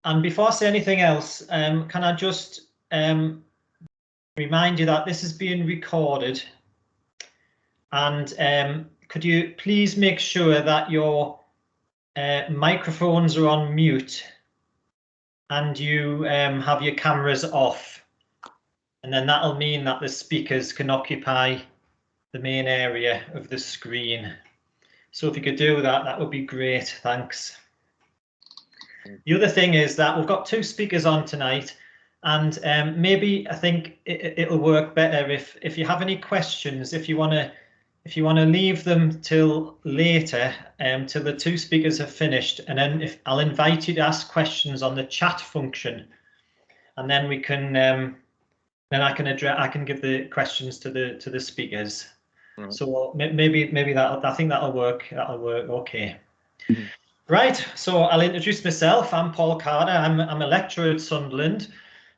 And before I say anything else, can I just remind you that this is being recorded, and could you please make sure that your microphones are on mute and you have your cameras off, and then that'll mean that the speakers can occupy the main area of the screen. So if you could do that, that would be great. Thanks. The other thing is that we've got 2 speakers on tonight, and maybe I think it'll work better if you have any questions, if you want to leave them till later, till the 2 speakers have finished, and then I'll invite you to ask questions on the chat function, and then we can then I can give the questions to the speakers. Mm-hmm. So maybe I think that'll work. That'll work okay. Mm-hmm. Right, so I'll introduce myself. I'm Paul Carter. I'm a lecturer at Sunderland,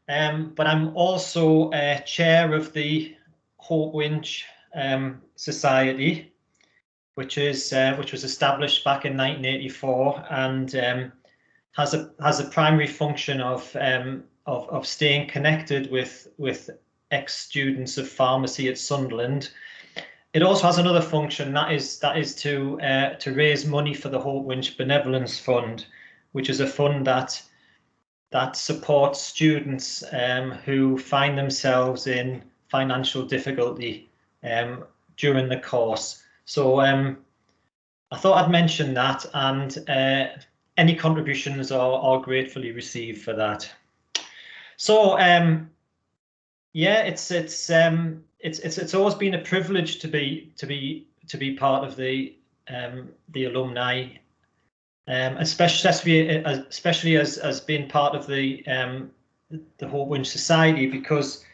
but I'm also chair of the Hope Winch Society, which was established back in 1984 and has a primary function of staying connected with ex-students of pharmacy at Sunderland. It also has another function, that is to raise money for the Hope Winch Benevolence Fund, which is a fund that supports students who find themselves in financial difficulty during the course. So I thought I'd mention that, and any contributions are gratefully received for that. So yeah, it's always been a privilege to be part of the alumni, especially as being part of the Hope Winch Society, because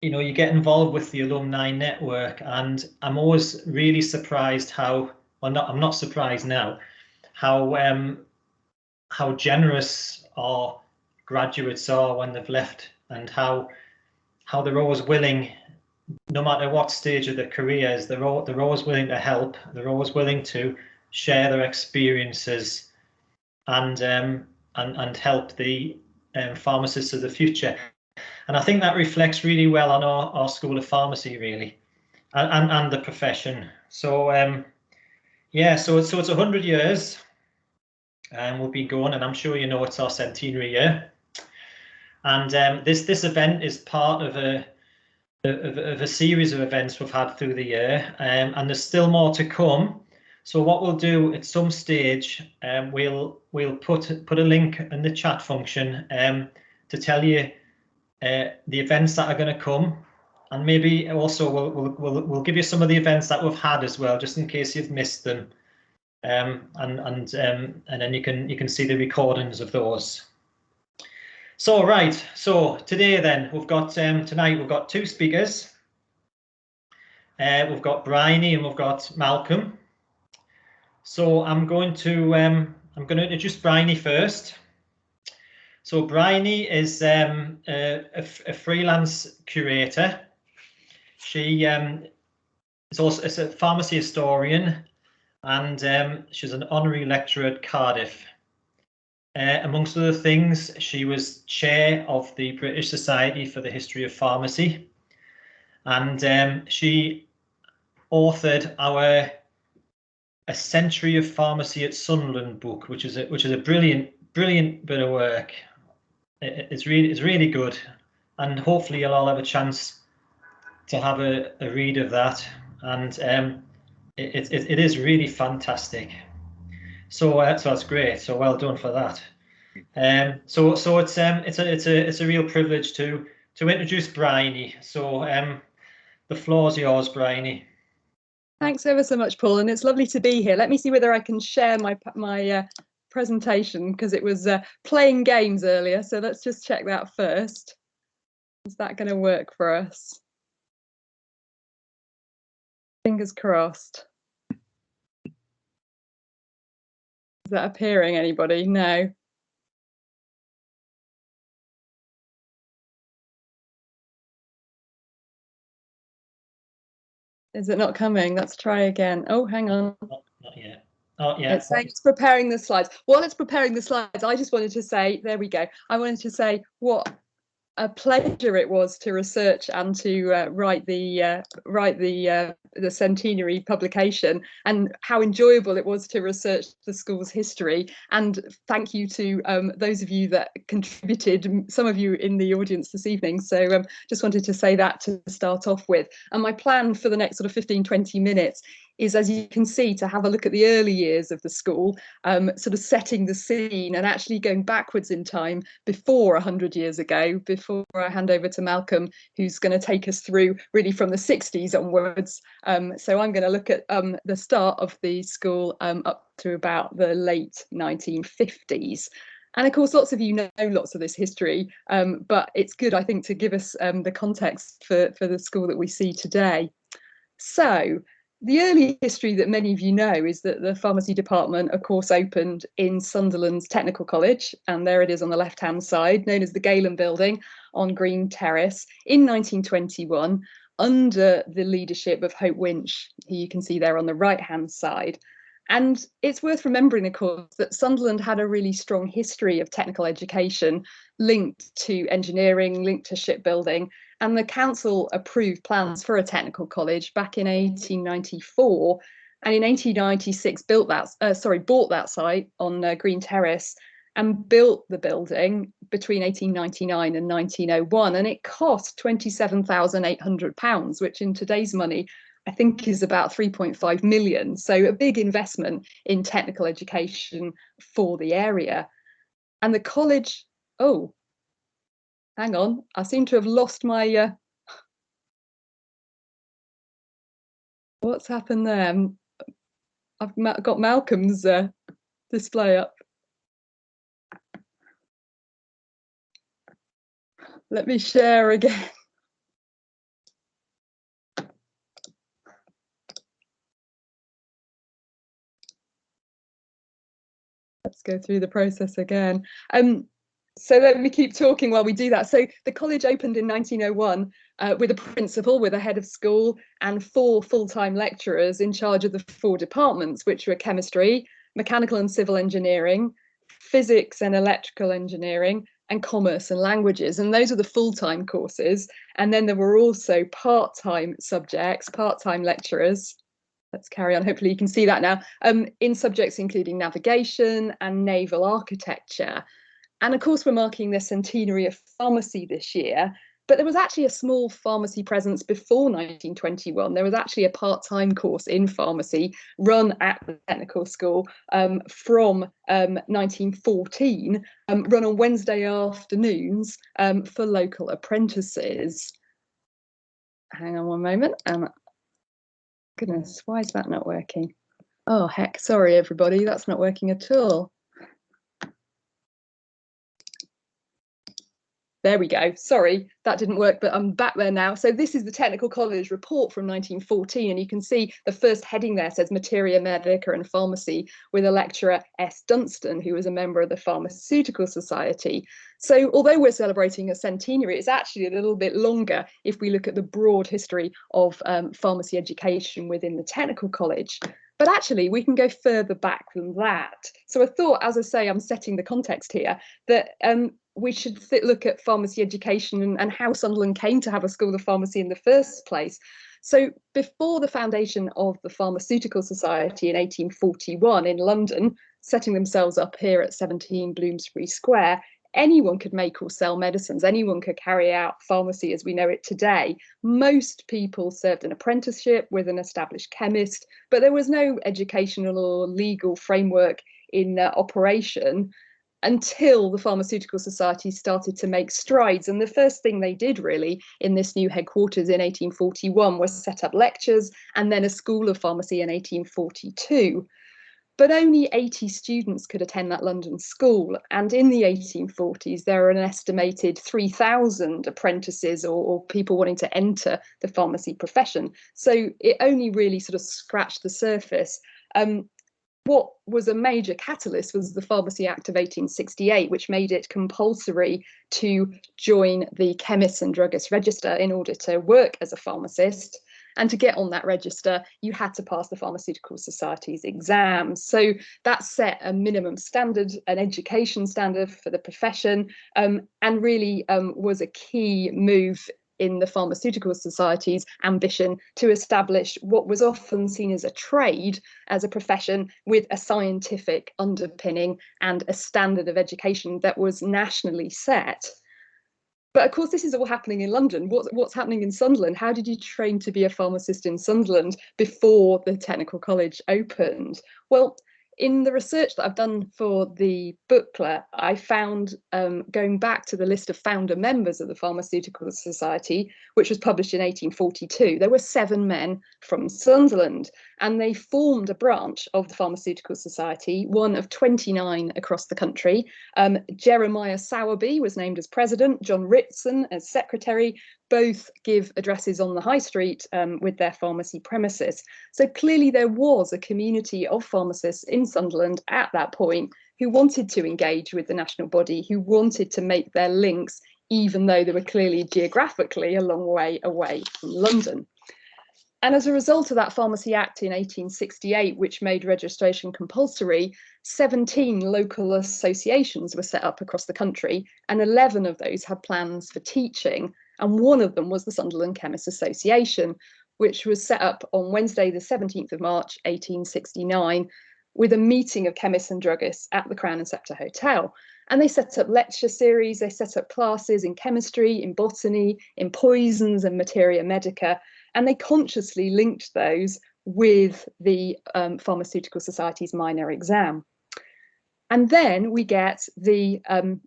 you get involved with the alumni network, and I'm always really surprised how, well, I'm not surprised now, how generous our graduates are when they've left, and how they're always willing, no matter what stage of their careers, they're always willing to help. They're always willing to share their experiences and help the pharmacists of the future. And I think that reflects really well on our School of Pharmacy, really, and the profession. So yeah, so it's 100 years, and we'll be going, and I'm sure you know it's our centenary year. And this event is part of a series of events we've had through the year, and there's still more to come. So what we'll do at some stage, we'll put a link in the chat function to tell you the events that are going to come, and maybe also we'll give you some of the events that we've had as well, just in case you've missed them, and then you can see the recordings of those. So right, so today then we've got tonight we've got 2 speakers. We've got Briony and we've got Malcolm. So I'm going to introduce Briony first. So Briony is a freelance curator. She is also a pharmacy historian, and she's an honorary lecturer at Cardiff. Amongst other things, she was chair of the British Society for the History of Pharmacy, and she authored our A Century of Pharmacy at Sunderland book, which is a brilliant bit of work. It's really good, and hopefully you'll all have a chance to have a read of that, and it is really fantastic. So that's great. So well done for that. So it's a real privilege to introduce Briony. So the floor's yours, Briony. Thanks ever so much, Paul, and it's lovely to be here. Let me see whether I can share my presentation, because it was playing games earlier. So let's just check that first. Is that going to work for us? Fingers crossed. Is that appearing, anybody? No. Is it not coming? Let's try again. Oh, hang on. Not yet. Oh, yeah. It's saying it's preparing the slides. While it's preparing the slides, I just wanted to say, there we go. I wanted to say what a pleasure it was to research and to write the centenary publication, and how enjoyable it was to research the school's history. And thank you to those of you that contributed, some of you in the audience this evening. So just wanted to say that to start off with. And my plan for the next sort of 15-20 minutes is, as you can see, to have a look at the early years of the school, sort of setting the scene and actually going backwards in time before 100 years ago, before I hand over to Malcolm, who's going to take us through really from the 60s onwards. So I'm going to look at the start of the school up to about the late 1950s. And of course, lots of you know lots of this history, but it's good, I think, to give us the context for the school that we see today. So the early history that many of you know is that the pharmacy department, of course, opened in Sunderland's Technical College, and there it is on the left-hand side, known as the Galen Building on Green Terrace, in 1921, under the leadership of Hope Winch, who you can see there on the right-hand side. And it's worth remembering, of course, that Sunderland had a really strong history of technical education linked to engineering, linked to shipbuilding, and the council approved plans for a technical college back in 1894, and in 1896 bought that site on Green Terrace and built the building between 1899 and 1901, and it cost £27,800, which in today's money I think is about 3.5 million. So a big investment in technical education for the area. And the college, oh, hang on, I seem to have lost my, what's happened there? I've got Malcolm's display up. Let me share again. Let's go through the process again. So let me keep talking while we do that. So the college opened in 1901 with a principal, with a head of school, and 4 full-time lecturers in charge of the 4 departments, which were chemistry, mechanical and civil engineering, physics and electrical engineering, and commerce and languages. And those are the full-time courses. And then there were also part-time subjects, part-time lecturers. Let's carry on. Hopefully you can see that now, in subjects including navigation and naval architecture. And of course, we're marking the centenary of pharmacy this year, but there was actually a small pharmacy presence before 1921. There was actually a part-time course in pharmacy run at the technical school from 1914, run on Wednesday afternoons for local apprentices. Hang on one moment. Goodness, why is that not working? Oh, heck, sorry, everybody, that's not working at all. There we go. Sorry, that didn't work, but I'm back there now. So this is the Technical College report from 1914, and you can see the first heading there says Materia Medica and Pharmacy, with a lecturer, S. Dunstan, who was a member of the Pharmaceutical Society. So although we're celebrating a centenary, it's actually a little bit longer if we look at the broad history of pharmacy education within the Technical College. But actually, we can go further back than that. So I thought, as I say, I'm setting the context here, that we should look at pharmacy education and how Sunderland came to have a school of pharmacy in the first place. So before the foundation of the Pharmaceutical Society in 1841 in London, setting themselves up here at 17 Bloomsbury Square, anyone could make or sell medicines. Anyone could carry out pharmacy as we know it today. Most people served an apprenticeship with an established chemist, but there was no educational or legal framework in operation until the Pharmaceutical Society started to make strides. And the first thing they did really in this new headquarters in 1841 was set up lectures and then a school of pharmacy in 1842. But only 80 students could attend that London school. And in the 1840s, there are an estimated 3,000 apprentices or people wanting to enter the pharmacy profession. So it only really sort of scratched the surface. What was a major catalyst was the Pharmacy Act of 1868, which made it compulsory to join the Chemists and Druggists Register in order to work as a pharmacist. And to get on that register, you had to pass the Pharmaceutical Society's exams. So that set a minimum standard, an education standard for the profession, and really was a key move in the Pharmaceutical Society's ambition to establish what was often seen as a trade, as a profession with a scientific underpinning and a standard of education that was nationally set. But of course, this is all happening in London. What's happening in Sunderland? How did you train to be a pharmacist in Sunderland before the Technical College opened? Well, in the research that I've done for the booklet, I found, going back to the list of founder members of the Pharmaceutical Society, which was published in 1842, there were 7 men from Sunderland, and they formed a branch of the Pharmaceutical Society, one of 29 across the country. Jeremiah Sowerby was named as president, John Rousen as secretary. Both give addresses on the high street with their pharmacy premises. So clearly there was a community of pharmacists in Sunderland at that point who wanted to engage with the national body, who wanted to make their links, even though they were clearly geographically a long way away from London. And as a result of that Pharmacy Act in 1868, which made registration compulsory, 17 local associations were set up across the country, and 11 of those had plans for teaching. And one of them was the Sunderland Chemists Association, which was set up on Wednesday, the 17th of March, 1869, with a meeting of chemists and druggists at the Crown and Sceptre Hotel. And they set up lecture series, they set up classes in chemistry, in botany, in poisons and materia medica, and they consciously linked those with the Pharmaceutical Society's minor exam. And then we get the, I'm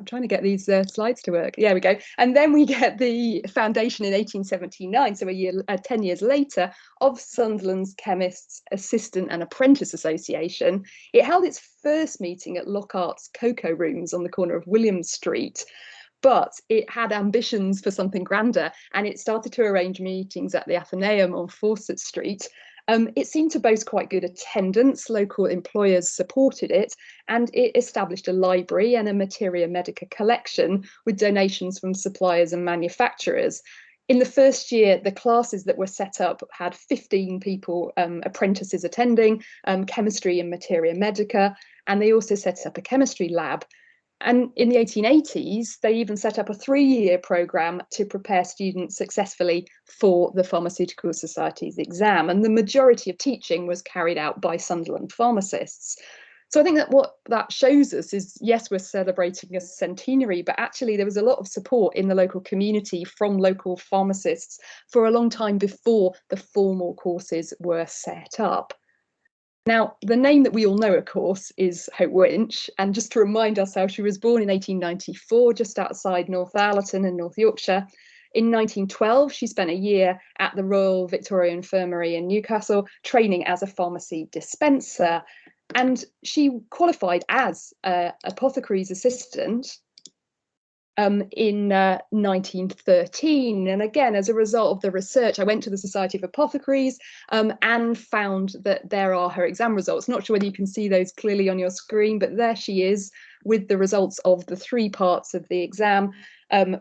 trying to get these slides to work. Yeah, we go. And then we get the foundation in 1879, so 10 years later, of Sunderland's Chemists Assistant and Apprentice Association. It held its first meeting at Lockhart's Cocoa Rooms on the corner of William Street. But it had ambitions for something grander, and it started to arrange meetings at the Athenaeum on Fawcett Street. It seemed to boast quite good attendance. Local employers supported it, and it established a library and a materia medica collection with donations from suppliers and manufacturers. In the first year, the classes that were set up had 15 people, apprentices attending, chemistry and materia medica, and they also set up a chemistry lab. And in the 1880s, they even set up a 3-year programme to prepare students successfully for the Pharmaceutical Society's exam. And the majority of teaching was carried out by Sunderland pharmacists. So I think that what that shows us is, yes, we're celebrating a centenary, but actually there was a lot of support in the local community from local pharmacists for a long time before the formal courses were set up. Now, the name that we all know, of course, is Hope Winch. And just to remind ourselves, she was born in 1894, just outside Northallerton in North Yorkshire. In 1912, she spent a year at the Royal Victoria Infirmary in Newcastle, training as a pharmacy dispenser. And she qualified as an apothecary's assistant in 1913. And again, as a result of the research, I went to the Society of Apothecaries and found that there are her exam results. Not sure whether you can see those clearly on your screen, but there she is with the results of the 3 parts of the exam,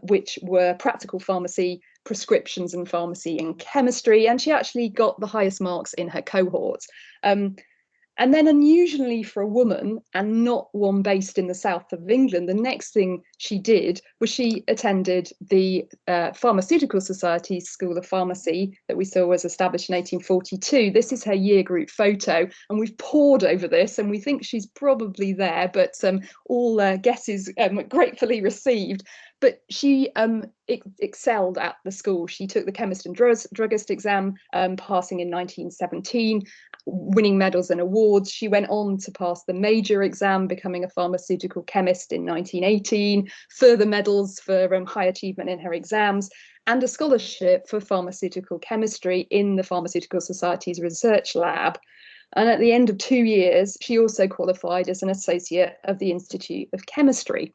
which were practical pharmacy, prescriptions and pharmacy and chemistry. And she actually got the highest marks in her cohort. And then, unusually for a woman, and not one based in the south of England, the next thing she did was she attended the Pharmaceutical Society's School of Pharmacy that we saw was established in 1842. This is her year group photo, and we've pored over this, and we think she's probably there, but all guesses gratefully received. But she excelled at the school. She took the chemist and druggist exam, passing in 1917, winning medals and awards. She went on to pass the major exam, becoming a pharmaceutical chemist in 1918, further medals for high achievement in her exams, and a scholarship for pharmaceutical chemistry in the Pharmaceutical Society's research lab. And at the end of 2 years, she also qualified as an associate of the Institute of Chemistry.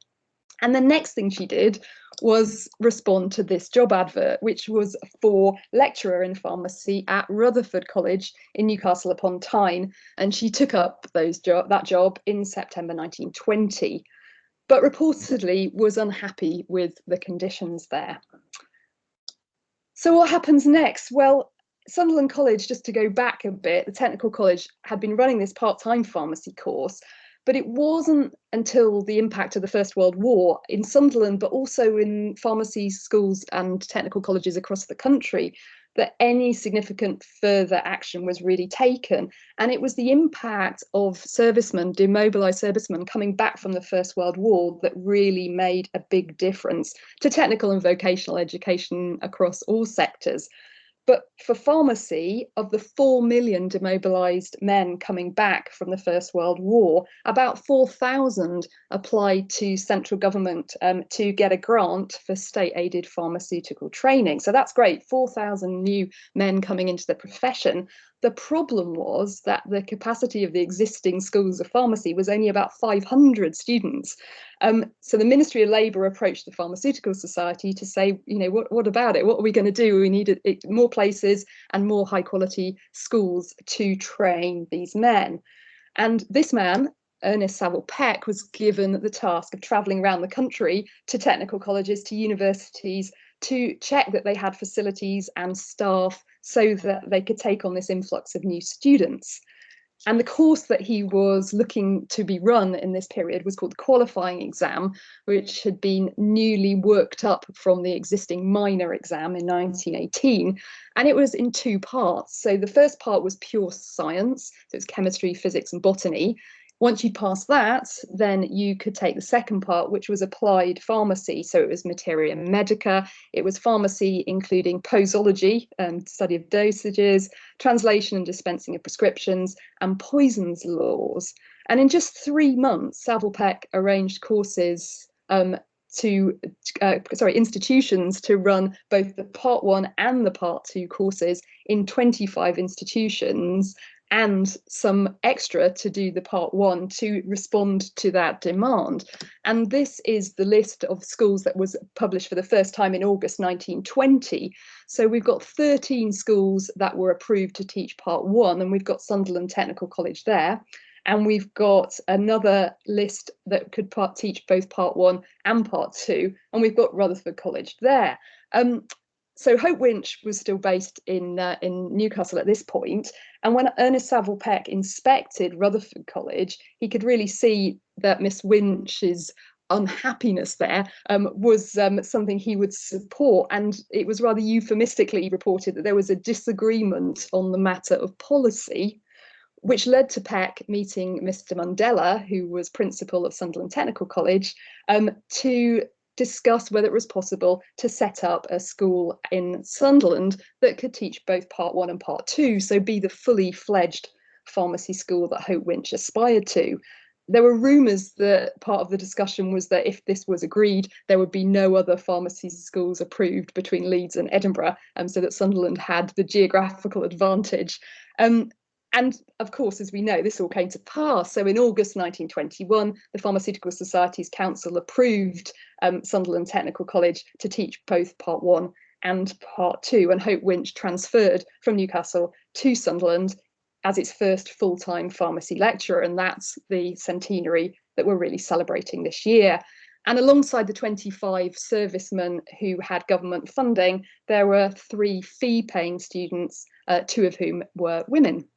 And the next thing she did was respond to this job advert, which was for lecturer in pharmacy at Rutherford College in Newcastle upon Tyne. And she took up that job in September 1920, but reportedly was unhappy with the conditions there. So what happens next? Well, Sunderland College, just to go back a bit, the technical college had been running this part-time pharmacy course, but it wasn't until the impact of the First World War in Sunderland, but also in pharmacy schools and technical colleges across the country, that any significant further action was really taken. And it was the impact of servicemen, demobilised servicemen coming back from the First World War that really made a big difference to technical and vocational education across all sectors. But for pharmacy, of the 4 million demobilised men coming back from the First World War, about 4,000 applied to central government to get a grant for state-aided pharmaceutical training. So that's great, 4,000 new men coming into the profession. The problem was that the capacity of the existing schools of pharmacy was only about 500 students. So the Ministry of Labour approached the Pharmaceutical Society to say, you know, what about it? What are we going to do? We need more places and more high quality schools to train these men. And this man, Ernest Saville Peck, was given the task of travelling around the country to technical colleges, to universities, to check that they had facilities and staff so that they could take on this influx of new students. And the course that he was looking to be run in this period was called the qualifying exam, which had been newly worked up from the existing minor exam in 1918. And it was in two parts. So the first part was pure science, so it's chemistry, physics, and botany. Once you passed that, then you could take the second part, which was applied pharmacy. So it was materia medica, it was pharmacy, including posology, study of dosages, translation and dispensing of prescriptions, and poisons laws. And in just 3 months, Saville Peck arranged courses institutions to run both the Part 1 and the Part 2 courses in 25 institutions, and some extra to do the Part 1 to respond to that demand. And this is the list of schools that was published for the first time in August 1920. So we've got 13 schools that were approved to teach Part 1, and we've got Sunderland Technical College there. And we've got another list that could teach both Part 1 and Part 2, and we've got Rutherford College there. So Hope Winch was still based in Newcastle at this point, and when Ernest Saville Peck inspected Rutherford College, he could really see that Miss Winch's unhappiness there was something he would support, and it was rather euphemistically reported that there was a disagreement on the matter of policy, which led to Peck meeting Mr. Mundella, who was principal of Sunderland Technical College, to discuss whether it was possible to set up a school in Sunderland that could teach both Part 1 and Part 2, so be the fully fledged pharmacy school that Hope Winch aspired to. There were rumours that part of the discussion was that if this was agreed, there would be no other pharmacy schools approved between Leeds and Edinburgh, so that Sunderland had the geographical advantage. And of course, as we know, this all came to pass. So in August 1921, the Pharmaceutical Society's Council approved Sunderland Technical College to teach both Part 1 and Part 2, and Hope Winch transferred from Newcastle to Sunderland as its first full-time pharmacy lecturer, and that's the centenary that we're really celebrating this year. And alongside the 25 servicemen who had government funding, there were 3 fee-paying students, 2 of whom were women.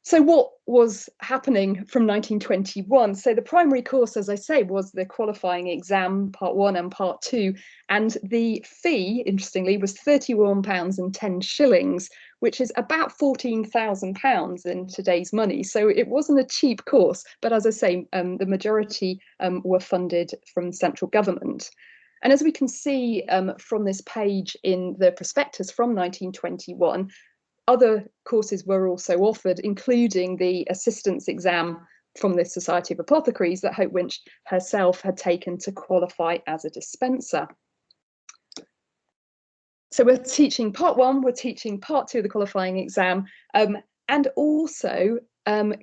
So what was happening from 1921? So the primary course, as I say, was the qualifying exam, Part 1 and Part 2. And the fee, interestingly, was £31.10, which is about £14,000 in today's money. So it wasn't a cheap course, but as I say, the majority were funded from central government. And as we can see from this page in the prospectus from 1921, other courses were also offered, including the assistance exam from the Society of Apothecaries that Hope Winch herself had taken to qualify as a dispenser. So we're teaching Part 1, we're teaching Part 2 of the qualifying exam, and also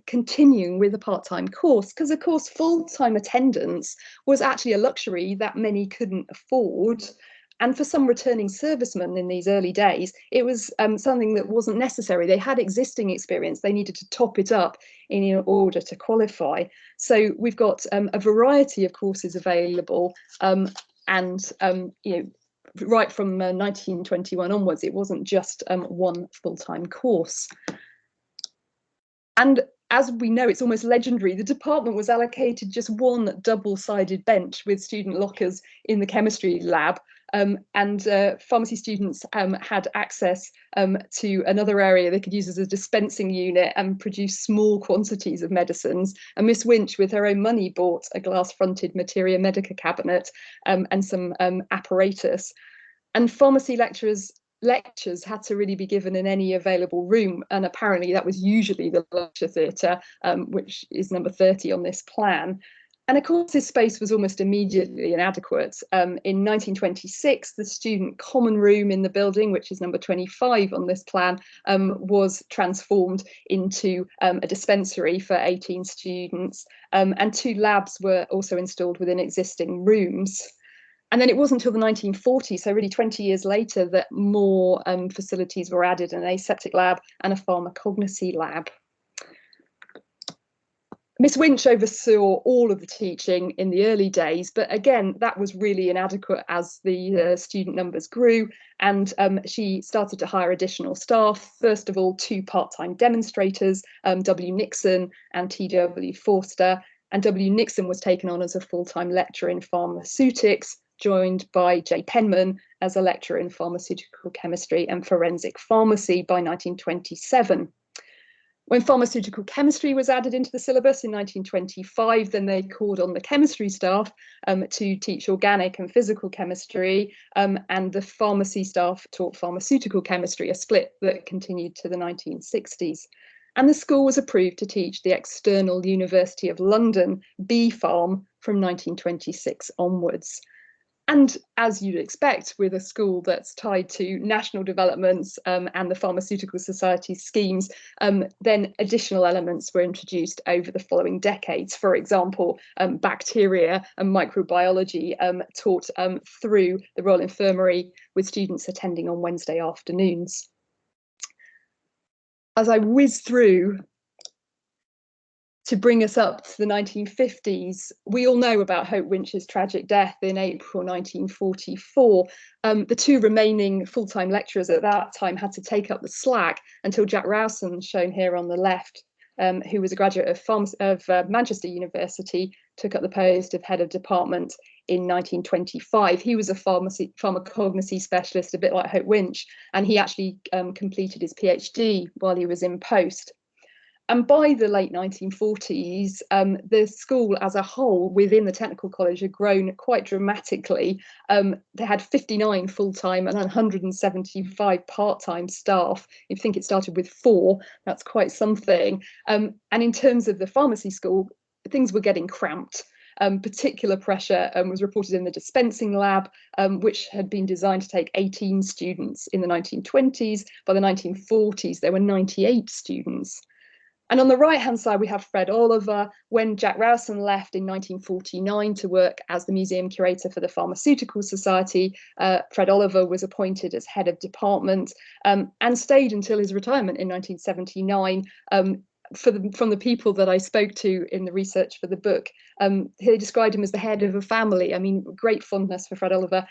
continuing with a part-time course, because of course full-time attendance was actually a luxury that many couldn't afford. And for some returning servicemen in these early days, it was something that wasn't necessary. They had existing experience. They needed to top it up in order to qualify. So we've got a variety of courses available, and you know, right from 1921 onwards, it wasn't just one full-time course. And as we know, it's almost legendary. The department was allocated just one double-sided bench with student lockers in the chemistry lab. And pharmacy students had access to another area they could use as a dispensing unit and produce small quantities of medicines. And Miss Winch, with her own money, bought a glass-fronted Materia Medica cabinet and some apparatus. And pharmacy lectures had to really be given in any available room, and apparently that was usually the lecture theatre, which is number 30 on this plan. And of course this space was almost immediately inadequate. In 1926, the student common room in the building, which is number 25 on this plan, was transformed into a dispensary for 18 students, and 2 labs were also installed within existing rooms. And then it wasn't until the 1940s, so really 20 years later, that more facilities were added, an aseptic lab and a pharmacognosy lab. Miss Winch oversaw all of the teaching in the early days, but again, that was really inadequate as the student numbers grew, and she started to hire additional staff. First of all, 2 part-time demonstrators, W. Nixon and T.W. Forster, and W. Nixon was taken on as a full-time lecturer in pharmaceutics, joined by J. Penman as a lecturer in pharmaceutical chemistry and forensic pharmacy by 1927. When pharmaceutical chemistry was added into the syllabus in 1925, then they called on the chemistry staff to teach organic and physical chemistry, and the pharmacy staff taught pharmaceutical chemistry, a split that continued to the 1960s. And the school was approved to teach the external University of London B Pharm from 1926 onwards. And as you'd expect with a school that's tied to national developments and the Pharmaceutical Society schemes, then additional elements were introduced over the following decades. For example, bacteria and microbiology taught through the Royal Infirmary, with students attending on Wednesday afternoons. As I whiz through to bring us up to the 1950s, we all know about Hope Winch's tragic death in April 1944. The 2 remaining full-time lecturers at that time had to take up the slack until Jack Rousen, shown here on the left, who was a graduate of Manchester University, took up the post of head of department in 1925. He was a pharmacognosy specialist, a bit like Hope Winch, and he actually completed his PhD while he was in post. And by the late 1940s, the school as a whole within the technical college had grown quite dramatically. They had 59 full-time and 175 part-time staff. If you think it started with 4, that's quite something. And in terms of the pharmacy school, things were getting cramped. Particular pressure was reported in the dispensing lab, which had been designed to take 18 students in the 1920s. By the 1940s, there were 98 students. And on the right-hand side, we have Fred Oliver. When Jack Rousen left in 1949 to work as the museum curator for the Pharmaceutical Society, Fred Oliver was appointed as head of department and stayed until his retirement in 1979. From the people that I spoke to in the research for the book, they described him as the head of a family. I mean, great fondness for Fred Oliver,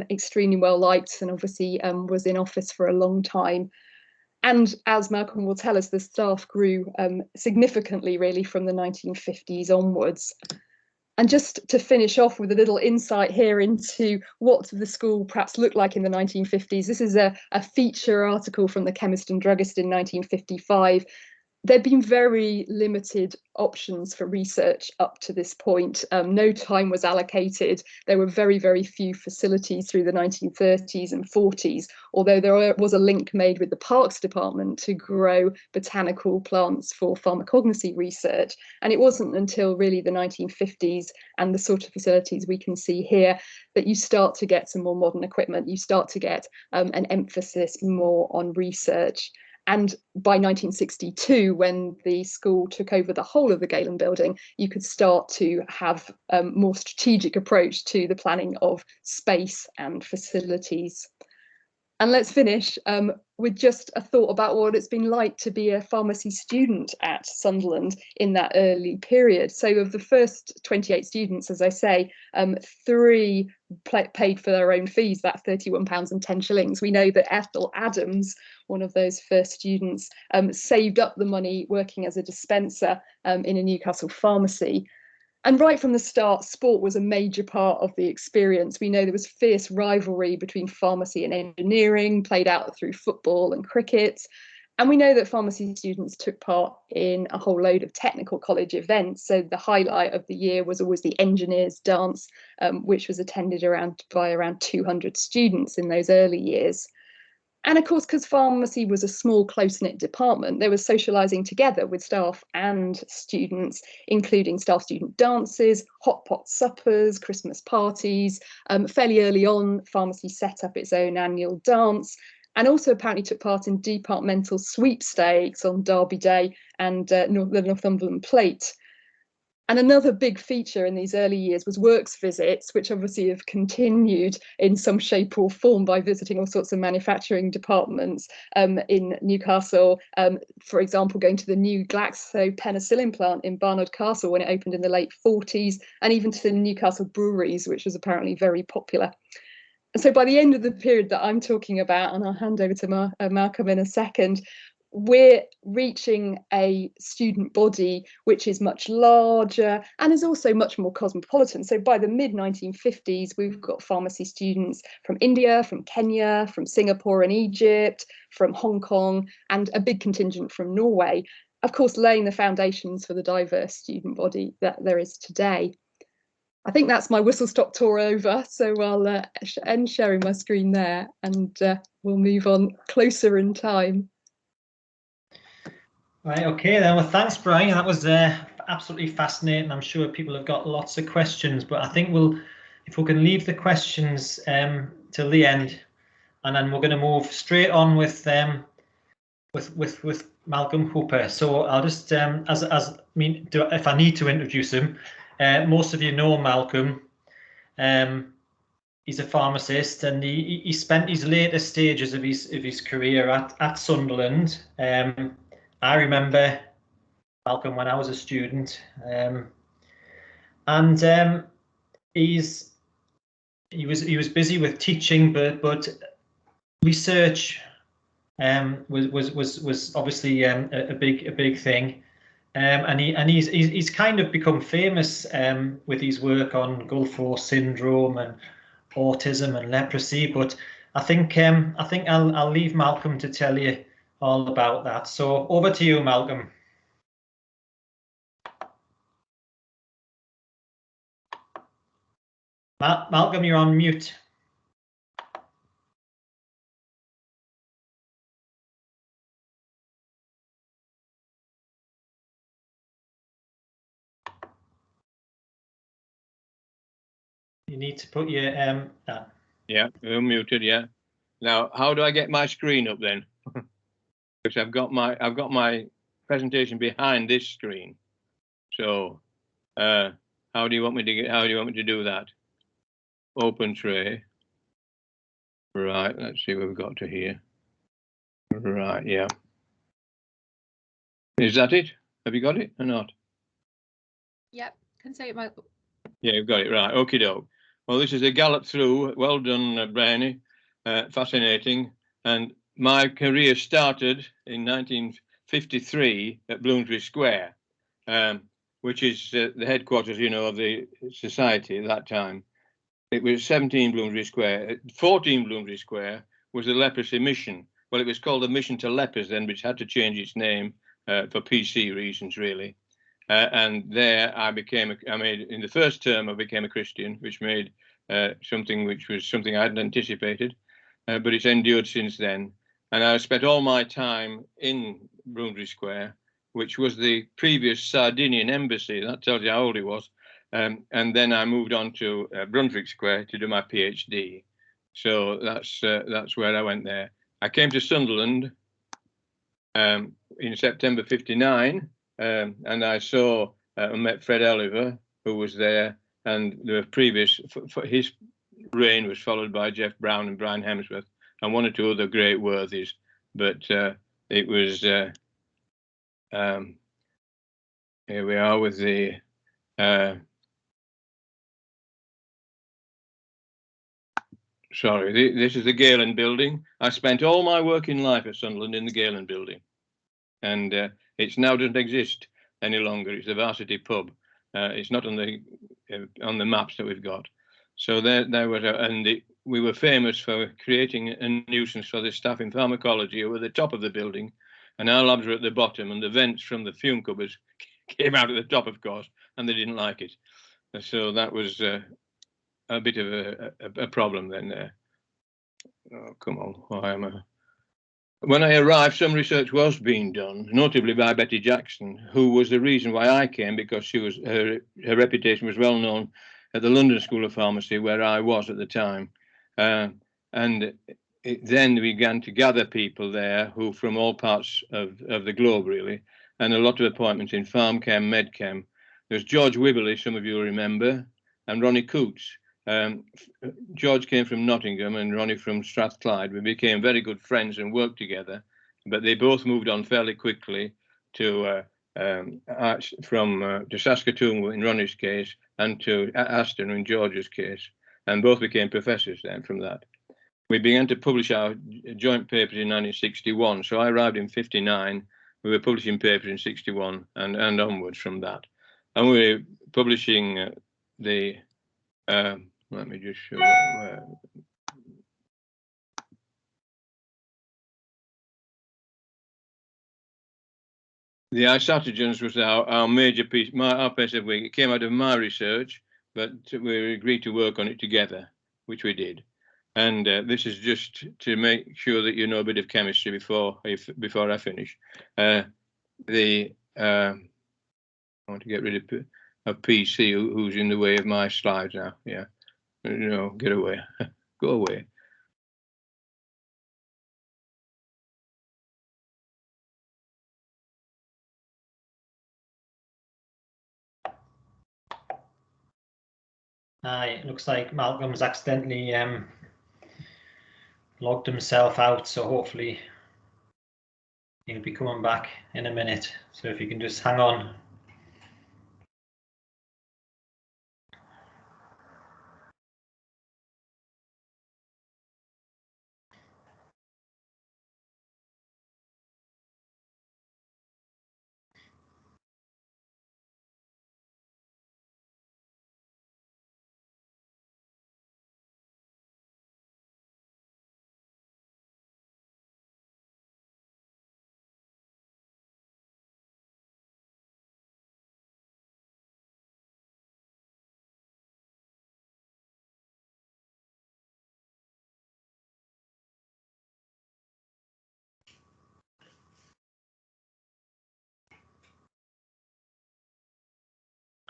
extremely well liked, and obviously was in office for a long time. And as Malcolm will tell us, the staff grew significantly, really, from the 1950s onwards. And just to finish off with a little insight here into what the school perhaps looked like in the 1950s, this is a feature article from the Chemist and Druggist in 1955. There'd been very limited options for research up to this point. No time was allocated. There were very, very few facilities through the 1930s and 40s, although there was a link made with the Parks Department to grow botanical plants for pharmacognosy research. And it wasn't until really the 1950s and the sort of facilities we can see here that you start to get some more modern equipment. You start to get an emphasis more on research. And by 1962, when the school took over the whole of the Galen building, you could start to have a more strategic approach to the planning of space and facilities. And let's finish with just a thought about what it's been like to be a pharmacy student at Sunderland in that early period. So of the first 28 students, as I say, 3 paid for their own fees, that £31.10. We know that Ethel Adams, one of those first students, saved up the money working as a dispenser in a Newcastle pharmacy. And right from the start, sport was a major part of the experience. We know there was fierce rivalry between pharmacy and engineering, played out through football and cricket. And we know that pharmacy students took part in a whole load of technical college events. So the highlight of the year was always the engineers dance, which was attended by around 200 students in those early years. And of course, because pharmacy was a small, close-knit department, they were socialising together with staff and students, including staff-student dances, hot pot suppers, Christmas parties. Fairly early on, pharmacy set up its own annual dance, and also apparently took part in departmental sweepstakes on Derby Day and the Northumberland Plate. And another big feature in these early years was works visits, which obviously have continued in some shape or form by visiting all sorts of manufacturing departments in Newcastle. For example, going to the new Glaxo penicillin plant in Barnard Castle when it opened in the late 40s, and even to the Newcastle breweries, which was apparently very popular. And so by the end of the period that I'm talking about, and I'll hand over to Malcolm in a second, we're reaching a student body which is much larger and is also much more cosmopolitan. So by the mid-1950s, we've got pharmacy students from India, from Kenya, from Singapore and Egypt, from Hong Kong, and a big contingent from Norway, of course, laying the foundations for the diverse student body that there is today. I think that's my whistle-stop tour over, so I'll end sharing my screen there, and we'll move on closer in time. Right, okay then. Well, thanks, Brian. That was absolutely fascinating. I'm sure people have got lots of questions, but I think if we can leave the questions till the end, and then we're going to move straight on with Malcolm Hooper. So I'll just if I need to introduce him, most of you know Malcolm. He's a pharmacist, and he spent his later stages of his career at Sunderland. I remember Malcolm when I was a student, and he was busy with teaching, but research was obviously a big thing, and he's kind of become famous with his work on Gulf syndrome and autism and leprosy. But I think I'll leave Malcolm to tell you all about that. So over to you, Malcolm. Malcolm, you're on mute. You need to put your Yeah, I'm muted. Yeah. Now, how do I get my screen up then? Because I've got my presentation behind this screen. So, how do you want me to do that? Open tray. Right. Let's see what we've got to here. Right. Yeah. Is that it? Have you got it or not? Yep. Can say it, Michael. Yeah, you've got it right. Okie doke. Well, this is a gallop through. Well done, Briony. Fascinating. And my career started in 1953 at Bloomsbury Square, which is the headquarters, of the society at that time. It was 17 Bloomsbury Square. 14 Bloomsbury Square was the Leprosy Mission. Well, it was called the Mission to Lepers then, which had to change its name for PC reasons, really. And there in the first term, I became a Christian, which made something I hadn't anticipated, but it's endured since then. And I spent all my time in Bloomsbury Square, which was the previous Sardinian embassy. That tells you how old it was. And then I moved on to Brunswick Square to do my PhD. So that's where I went there. I came to Sunderland in September '59. And I saw and met Fred Oliver, who was there, and the previous his reign was followed by Jeff Brown and Brian Hemsworth. and one or two other great worthies. But it was, here we are with the, sorry, this is the Galen building. I spent all my working life at Sunderland in the Galen building, and it now doesn't exist any longer. It's the Varsity pub. It's not on the maps that we've got. So there was, we were famous for creating a nuisance for the staff in pharmacology who were at the top of the building, and our labs were at the bottom, and the vents from the fume cupboards came out at the top, of course, and they didn't like it. So that was a bit of a problem then. Oh, come on, when I arrived, some research was being done, notably by Betty Jackson, who was the reason why I came, because her reputation was well known at the London School of Pharmacy, where I was at the time. And it then began to gather people there who from all parts of the globe, really, and a lot of appointments in PharmChem, MedChem. There's George Wibberley, some of you will remember, and Ronnie Coots. George came from Nottingham and Ronnie from Strathclyde. We became very good friends and worked together, but they both moved on fairly quickly to Saskatoon in Ronnie's case, and to Aston in George's case, and both became professors then from that. We began to publish our joint papers in 1961, so I arrived in 59. We were publishing papers in 61 and onwards from that, and we were publishing the let me just show where. The isatogens was our major piece, our piece of work. It came out of my research, but we agreed to work on it together, which we did. And this is just to make sure that you know a bit of chemistry before I finish. I want to get rid of PC, who's in the way of my slides now. Yeah. No, get away. Go away. It looks like Malcolm's accidentally logged himself out, so hopefully he'll be coming back in a minute. So if you can just hang on.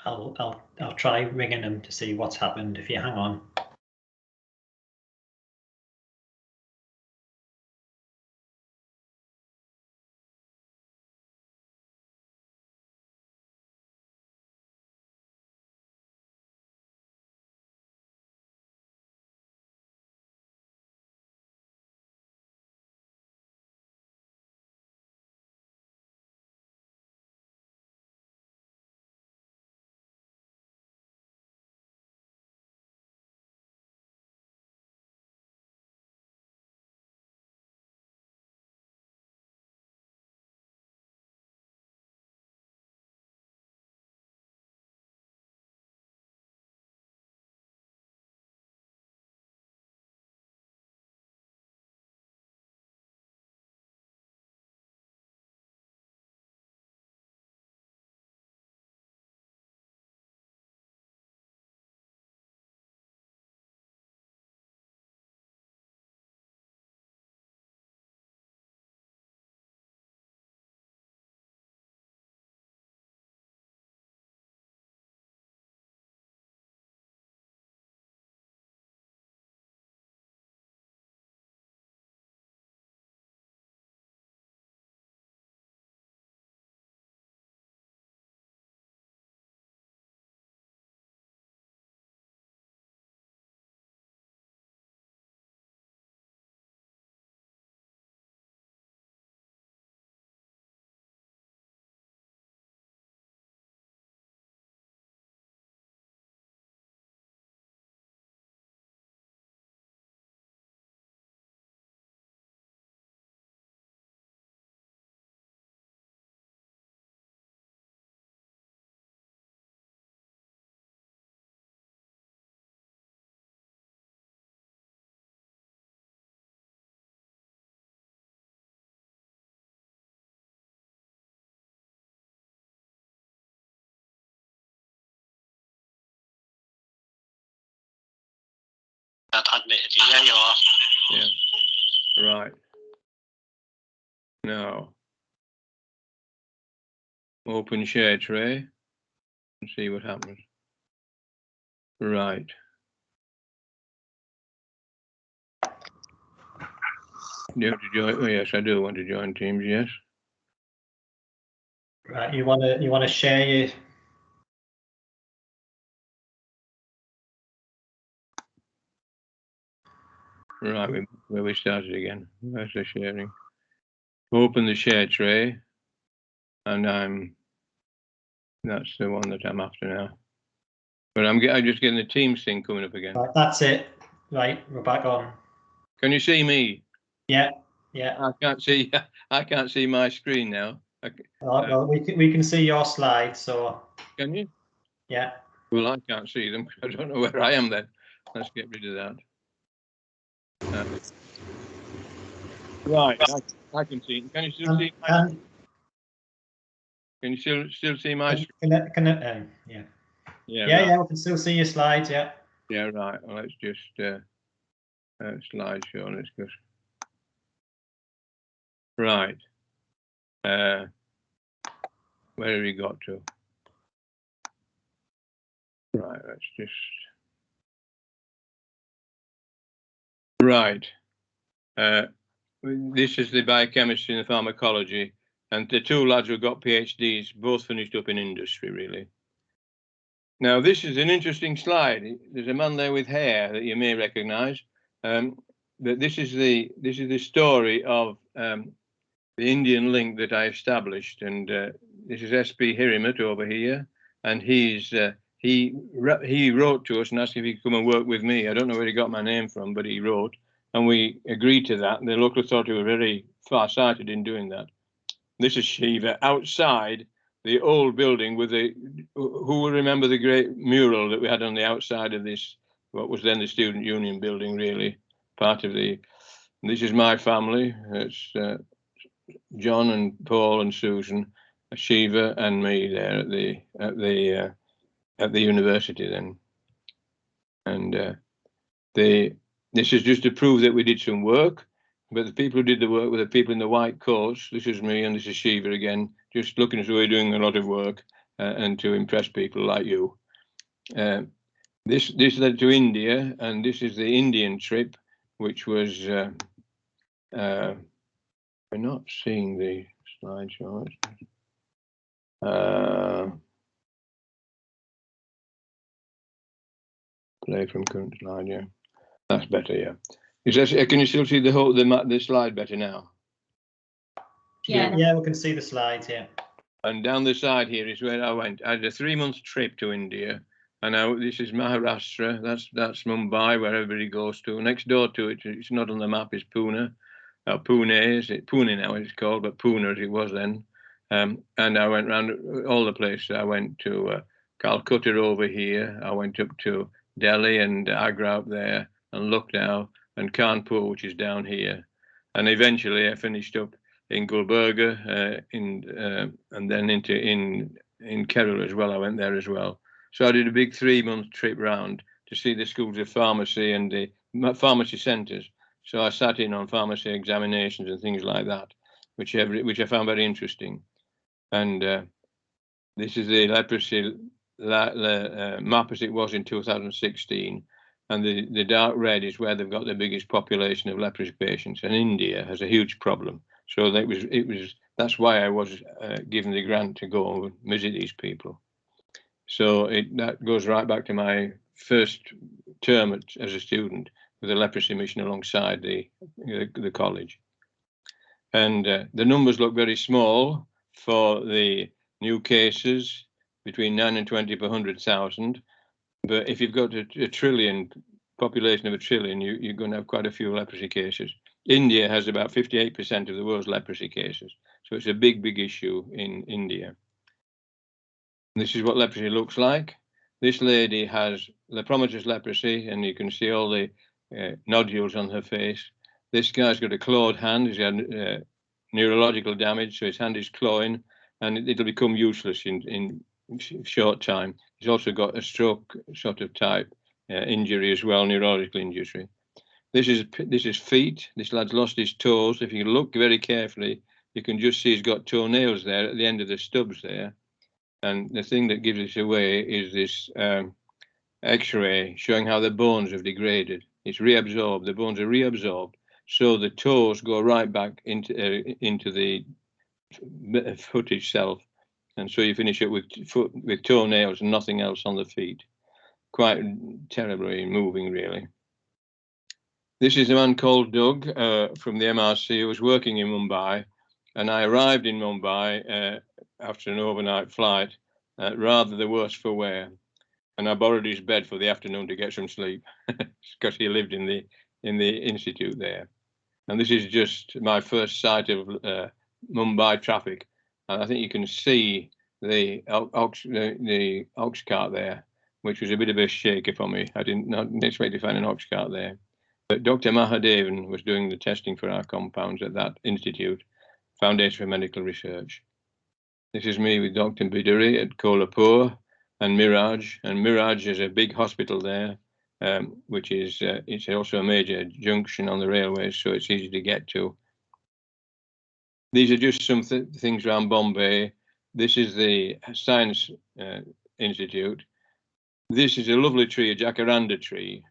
I'll try ringing him to see what's happened if you hang on. Admitted you. There you are. Yeah. Right. Now, open share tray and see what happens. Right. Do you want to join? Oh, yes, I do want to join Teams. Yes. Right. You want to share your. Right, where we started again. Where's the sharing? Open the share tray, and that's the one that I'm after now. But I'm just getting the Teams thing coming up again. Right, that's it. Right, we're back on. Can you see me? Yeah, yeah. I can't see my screen now. Well, we can see your slides. So. Can you? Yeah. Well, I can't see them. I don't know where I am then. Let's get rid of that. Right, I can see. Can you still see? Can you still see my screen? Yeah. Yeah, Yeah, right. yeah, we can still see your slides. Yeah. Yeah, right. Well, let's just slideshow. Let's go. Right. Where have we got to? Right. Let's just. Right. This is the biochemistry and the pharmacology, and the two lads who got PhDs both finished up in industry, really. Now, this is an interesting slide. There's a man there with hair that you may recognise. But this is the story of the Indian link that I established, and this is Esp over here, and he wrote to us and asked if he could come and work with me. I don't know where he got my name from, but he wrote. And we agreed to that. And the local authority were very far-sighted in doing that. This is Shiva outside the old building with who will remember the great mural that we had on the outside of this, what was then the Student Union building, really, part of this is my family. It's John and Paul and Susan, Shiva and me there at the university then. And this is just to prove that we did some work, but the people who did the work were the people in the white coats. This is me and this is Shiva again, just looking as though we're doing a lot of work and to impress people like you. This led to India, and this is the Indian trip, which was, we're not seeing the slideshow. Play from current slide, yeah. That's better, yeah. Can you still see the slide better now? Yeah. Yeah, we can see the slides here. And down the side here is where I went. I had a 3-month trip to India, and this is Maharashtra. That's Mumbai, where everybody goes to. Next door to it, it's not on the map, is Pune. Pune is it? Pune now it's called, but Pune as it was then. And I went around all the places. I went to Calcutta over here. I went up to Delhi and Agra up there, and Lucknow and Kanpur, which is down here. And eventually I finished up in Gulbarga, and then in Kerala as well. I went there as well. So I did a big 3-month trip round to see the schools of pharmacy and the pharmacy centres. So I sat in on pharmacy examinations and things like that, which I found very interesting. And this is the leprosy map as it was in 2016. And the dark red is where they've got the biggest population of leprosy patients. And India has a huge problem. So that's why I was given the grant to go and visit these people. So that goes right back to my first term as a student with the leprosy mission alongside the college. And the numbers look very small for the new cases, between 9 and 20 per 100,000. But if you've got a trillion, population of a trillion, you're going to have quite a few leprosy cases. India has about 58% of the world's leprosy cases. So it's a big, big issue in India. This is what leprosy looks like. This lady has lepromatous leprosy, and you can see all the nodules on her face. This guy's got a clawed hand. He's had neurological damage, so his hand is clawing, and it'll become useless in short time. He's also got a stroke sort of type injury as well, neurological injury. This is feet. This lad's lost his toes. If you look very carefully, you can just see he's got toenails there at the end of the stubs there. And the thing that gives this away is this X-ray showing how the bones have degraded. It's reabsorbed. The bones are reabsorbed, so the toes go right back into the foot itself, and so you finish it with toenails and nothing else on the feet. Quite terribly moving, really. This is a man called Doug from the MRC who was working in Mumbai, and I arrived in Mumbai after an overnight flight, rather the worse for wear, and I borrowed his bed for the afternoon to get some sleep because he lived in the institute there. And this is just my first sight of Mumbai traffic, and I think you can see the ox cart there, which was a bit of a shaker for me. I didn't expect to find an ox cart there. But Dr. Mahadevan was doing the testing for our compounds at that institute, Foundation for Medical Research. This is me with Dr. Biduri at Kolhapur and Miraj. And Miraj is a big hospital there, which is it's also a major junction on the railways, so it's easy to get to. These are just some things around Bombay. This is the Science Institute. This is a lovely tree, a jacaranda tree,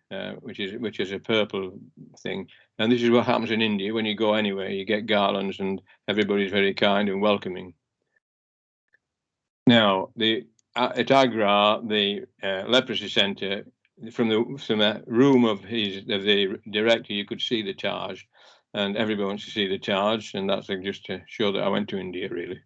which is a purple thing. And this is what happens in India. When you go anywhere, you get garlands and everybody's very kind and welcoming. Now, at Agra, the leprosy centre, from the room of the director, you could see the Taj, and everybody wants to see the Taj, and that's just to show that I went to India, really.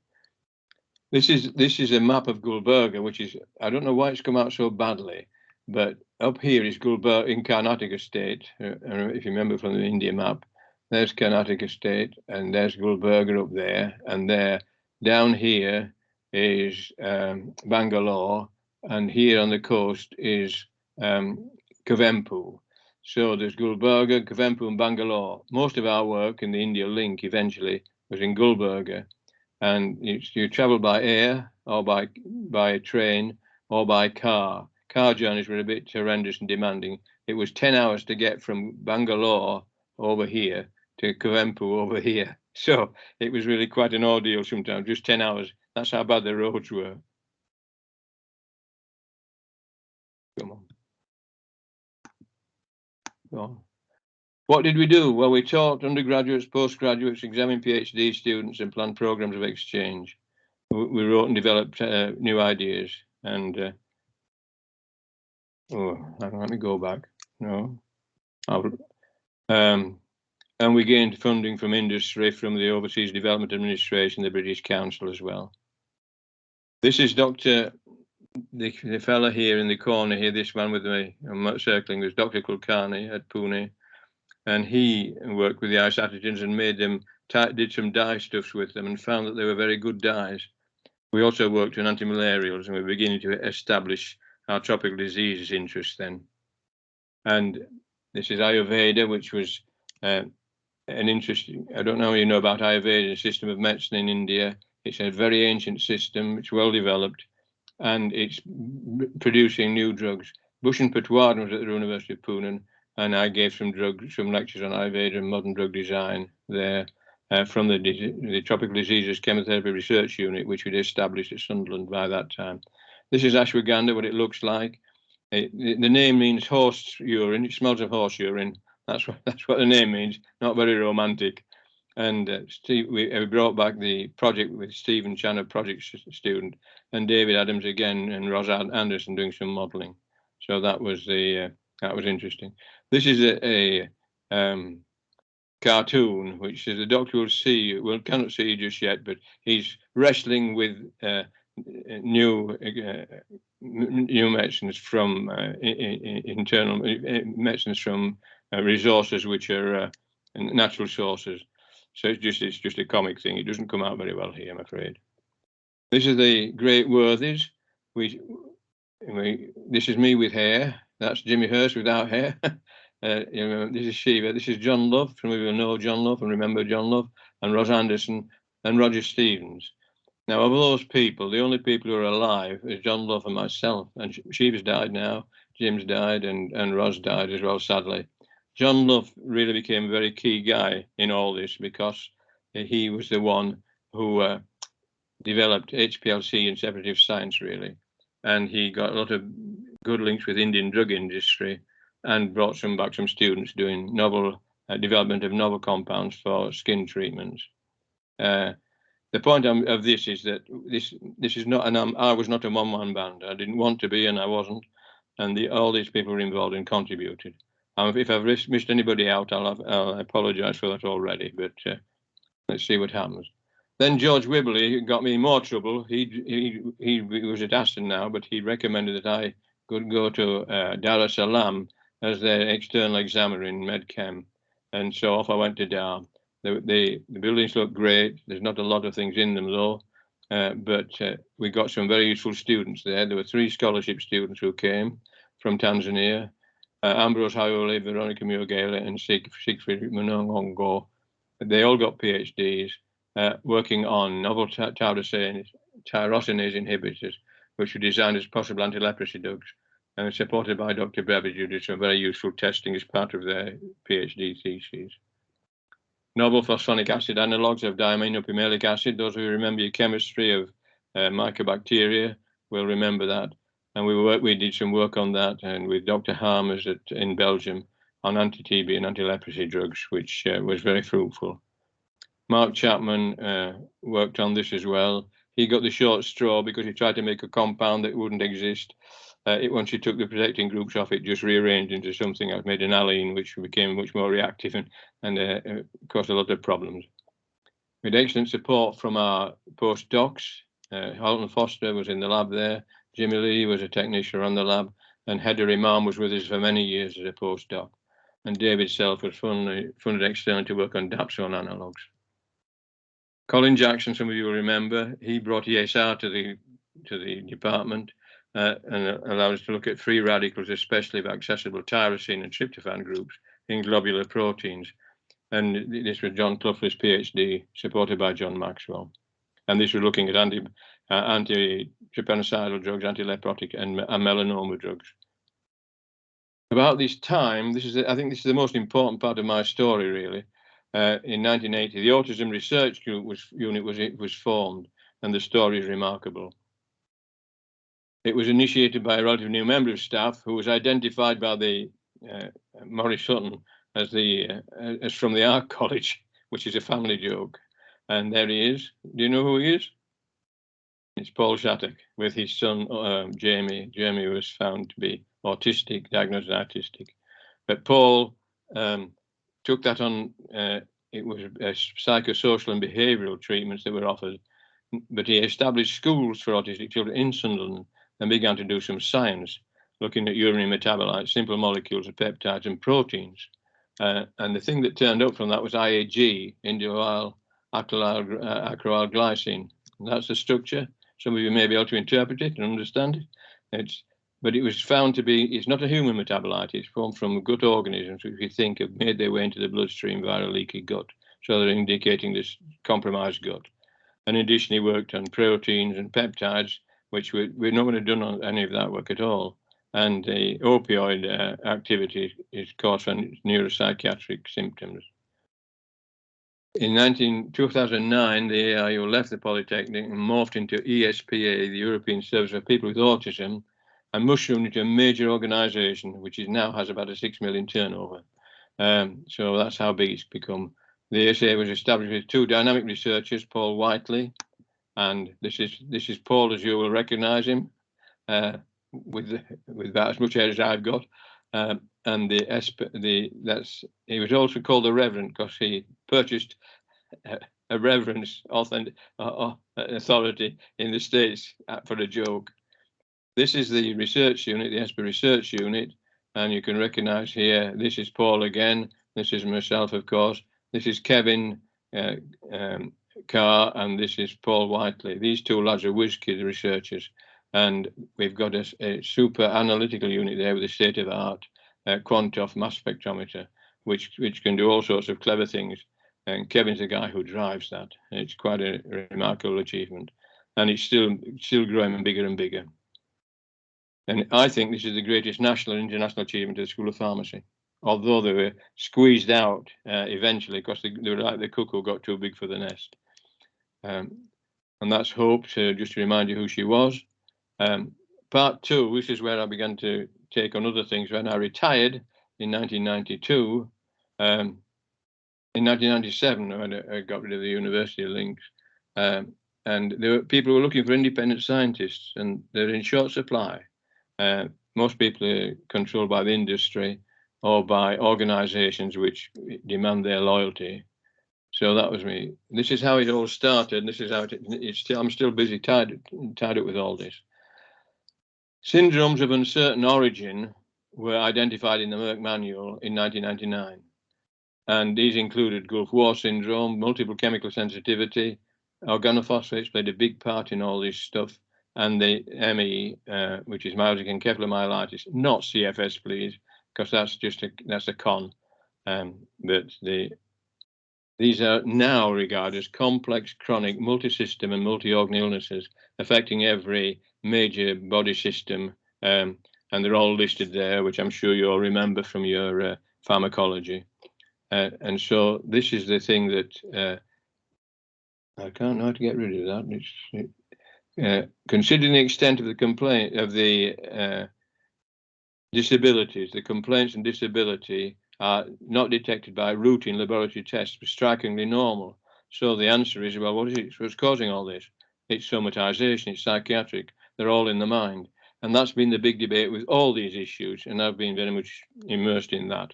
This is a map of Gulbarga, which is, I don't know why it's come out so badly, but up here is Gulbarga in Karnataka state. If you remember from the India map, there's Karnataka state, and there's Gulbarga up there, and there down here is Bangalore, and here on the coast is Kuvempu. So there's Gulbarga, Kuvempu, and Bangalore. Most of our work in the India link eventually was in Gulbarga. And you travel by air or by train or by car. Car journeys were a bit horrendous and demanding. It was 10 hours to get from Bangalore over here to Kuvempu over here. So it was really quite an ordeal sometimes, just 10 hours. That's how bad the roads were. Come on. Go on. What did we do? Well, we taught undergraduates, postgraduates, examined PhD students, and planned programs of exchange. We wrote and developed new ideas. And let me go back. No, and we gained funding from industry, from the Overseas Development Administration, the British Council as well. This is the fella here in the corner here. This man with me, I'm circling, was Dr. Kulkarni at Pune. And he worked with the isatogens and made them, did some dye stuffs with them and found that they were very good dyes. We also worked on antimalarials, and we're beginning to establish our tropical diseases interest then. And this is Ayurveda, which was an interesting, I don't know if you know about Ayurveda, a system of medicine in India. It's a very ancient system, it's well developed, and it's producing new drugs. Bhushan Patwardhan was at the University of Pune, and I gave some lectures on Ayurveda and modern drug design there from the Tropical Diseases Chemotherapy Research Unit, which we'd established at Sunderland by that time. This is ashwagandha, what it looks like. The name means horse urine. It smells of horse urine. That's what the name means. Not very romantic. And we brought back the project with Stephen Chan, a project student, and David Adams again, and Rosa Anderson doing some modelling. So that was interesting. This is a cartoon, which is the doctor will see. Well, cannot see just yet, but he's wrestling with new medicines from internal medicines from resources which are natural sources. So it's just a comic thing. It doesn't come out very well here, I'm afraid. This is the Great Worthies. This is me with hair. That's Jimmy Hurst without hair. This is Shiva. This is John Love. Some of you know John Love and remember John Love, and Ross Anderson and Roger Stevens. Now, of those people, the only people who are alive is John Love and myself. And Sheba's died now, Jim's died, and Ros died as well, sadly. John Love really became a very key guy in all this because he was the one who developed HPLC and separative science, really. And he got a lot of good links with Indian drug industry and brought back some students doing novel development of novel compounds for skin treatments. The point of this is that this is not, and I was not a one-man band. I didn't want to be, and I wasn't. And all these people were involved and contributed. If I've missed anybody out, I'll apologise for that already. But let's see what happens. Then George Wibley got me in more trouble. He was at Aston now, but he recommended that I could go to Dar es Salaam as their external examiner in MedChem, and so off I went to Dar. The buildings look great. There's not a lot of things in them though, but we got some very useful students there. There were 3 scholarship students who came from Tanzania: Ambrose Hayole, Veronica Mugele, and Siegfried Munongo. They all got PhDs working on novel tyrosinase inhibitors, which were designed as possible anti-leprosy drugs, and supported by Dr. Beveridge, who did some very useful testing as part of their PhD theses. Novel phosphonic acid analogues of diaminopimelic acid. Those who remember your chemistry of mycobacteria will remember that. And we did some work on that, and with Dr. Harmers in Belgium on anti-TB and anti-leprosy drugs, which was very fruitful. Mark Chapman worked on this as well. He got the short straw because he tried to make a compound that wouldn't exist. Once he took the protecting groups off, it just rearranged into something that made an alene, which became much more reactive and caused a lot of problems. We had excellent support from our postdocs. Halton Foster was in the lab there. Jimmy Lee was a technician around the lab, and Heather Imam was with us for many years as a postdoc. And David Self was funded externally to work on dapsone analogues. Colin Jackson, some of you will remember, he brought ESR to the department and allowed us to look at free radicals, especially of accessible tyrosine and tryptophan groups in globular proteins. And this was John Clough's PhD, supported by John Maxwell. And this was looking at anti-trypanocidal drugs, anti-leprotic, and melanoma drugs. About this time, I think this is the most important part of my story, really. In 1980, the Autism Research Unit was formed, and the story is remarkable. It was initiated by a relatively new member of staff who was identified by the Maurice Sutton as from the Art College, which is a family joke. And there he is. Do you know who he is? It's Paul Shattuck with his son Jamie. Jamie was found to be autistic, diagnosed as autistic. But Paul took that on. It was psychosocial and behavioural treatments that were offered. But he established schools for autistic children in Sunderland and began to do some science, looking at urinary metabolites, simple molecules of peptides and proteins. And the thing that turned up from that was IAG, indole acrylyl glycine. And that's the structure. Some of you may be able to interpret it and understand it. But it was found to be, it's not a human metabolite, it's formed from gut organisms, which we think have made their way into the bloodstream via a leaky gut. So they're indicating this compromised gut. And in addition, he worked on proteins and peptides, which we're not going to have done any of that work at all. And the opioid activity is caused from neuropsychiatric symptoms. In 2009, the AIU left the Polytechnic and morphed into ESPA, the European Service for People with Autism, and mushroomed into a major organisation, which now has about a 6 million turnover. So that's how big it's become. The ASA was established with 2 dynamic researchers, Paul Whiteley, and this is Paul, as you will recognise him, with about as much hair as I've got. And he was also called the Reverend because he purchased a reverence authority in the States for a joke. This is the research unit, the Esp Research Unit, and you can recognise here, this is Paul again, this is myself, of course, this is Kevin Carr, and this is Paul Whiteley. These 2 lads are whiz-kid researchers, and we've got a super analytical unit there with a state-of-the-art Quantoff mass spectrometer, which can do all sorts of clever things. And Kevin's the guy who drives that. It's quite a remarkable achievement. and it's still growing bigger and bigger. And I think this is the greatest national and international achievement of the School of Pharmacy, although they were squeezed out eventually because they were like the cuckoo got too big for the nest. And that's Hope, just to remind you who she was. Part two, which is where I began to take on other things when I retired in 1992. In 1997, I got rid of the university links. And people were looking for independent scientists, and they're in short supply. Most people are controlled by the industry or by organizations which demand their loyalty. So that was me. This is how it all started. This is how I'm still busy tied up with all this. Syndromes of uncertain origin were identified in the Merck manual in 1999. And these included Gulf War syndrome, multiple chemical sensitivity. Organophosphates played a big part in all this stuff. And the ME, which is myalgic encephalomyelitis, not CFS, please, because that's a con. But these are now regarded as complex, chronic, multi-system and multi-organ illnesses affecting every major body system. And they're all listed there, which I'm sure you all remember from your pharmacology. And so this is the thing that I can't know how to get rid of that. Considering the extent of the complaint of the disabilities, the complaints and disability are not detected by routine laboratory tests, but strikingly normal. So the answer is, well, what is it? What's causing all this? It's somatization, it's psychiatric. They're all in the mind. And that's been the big debate with all these issues. And I've been very much immersed in that.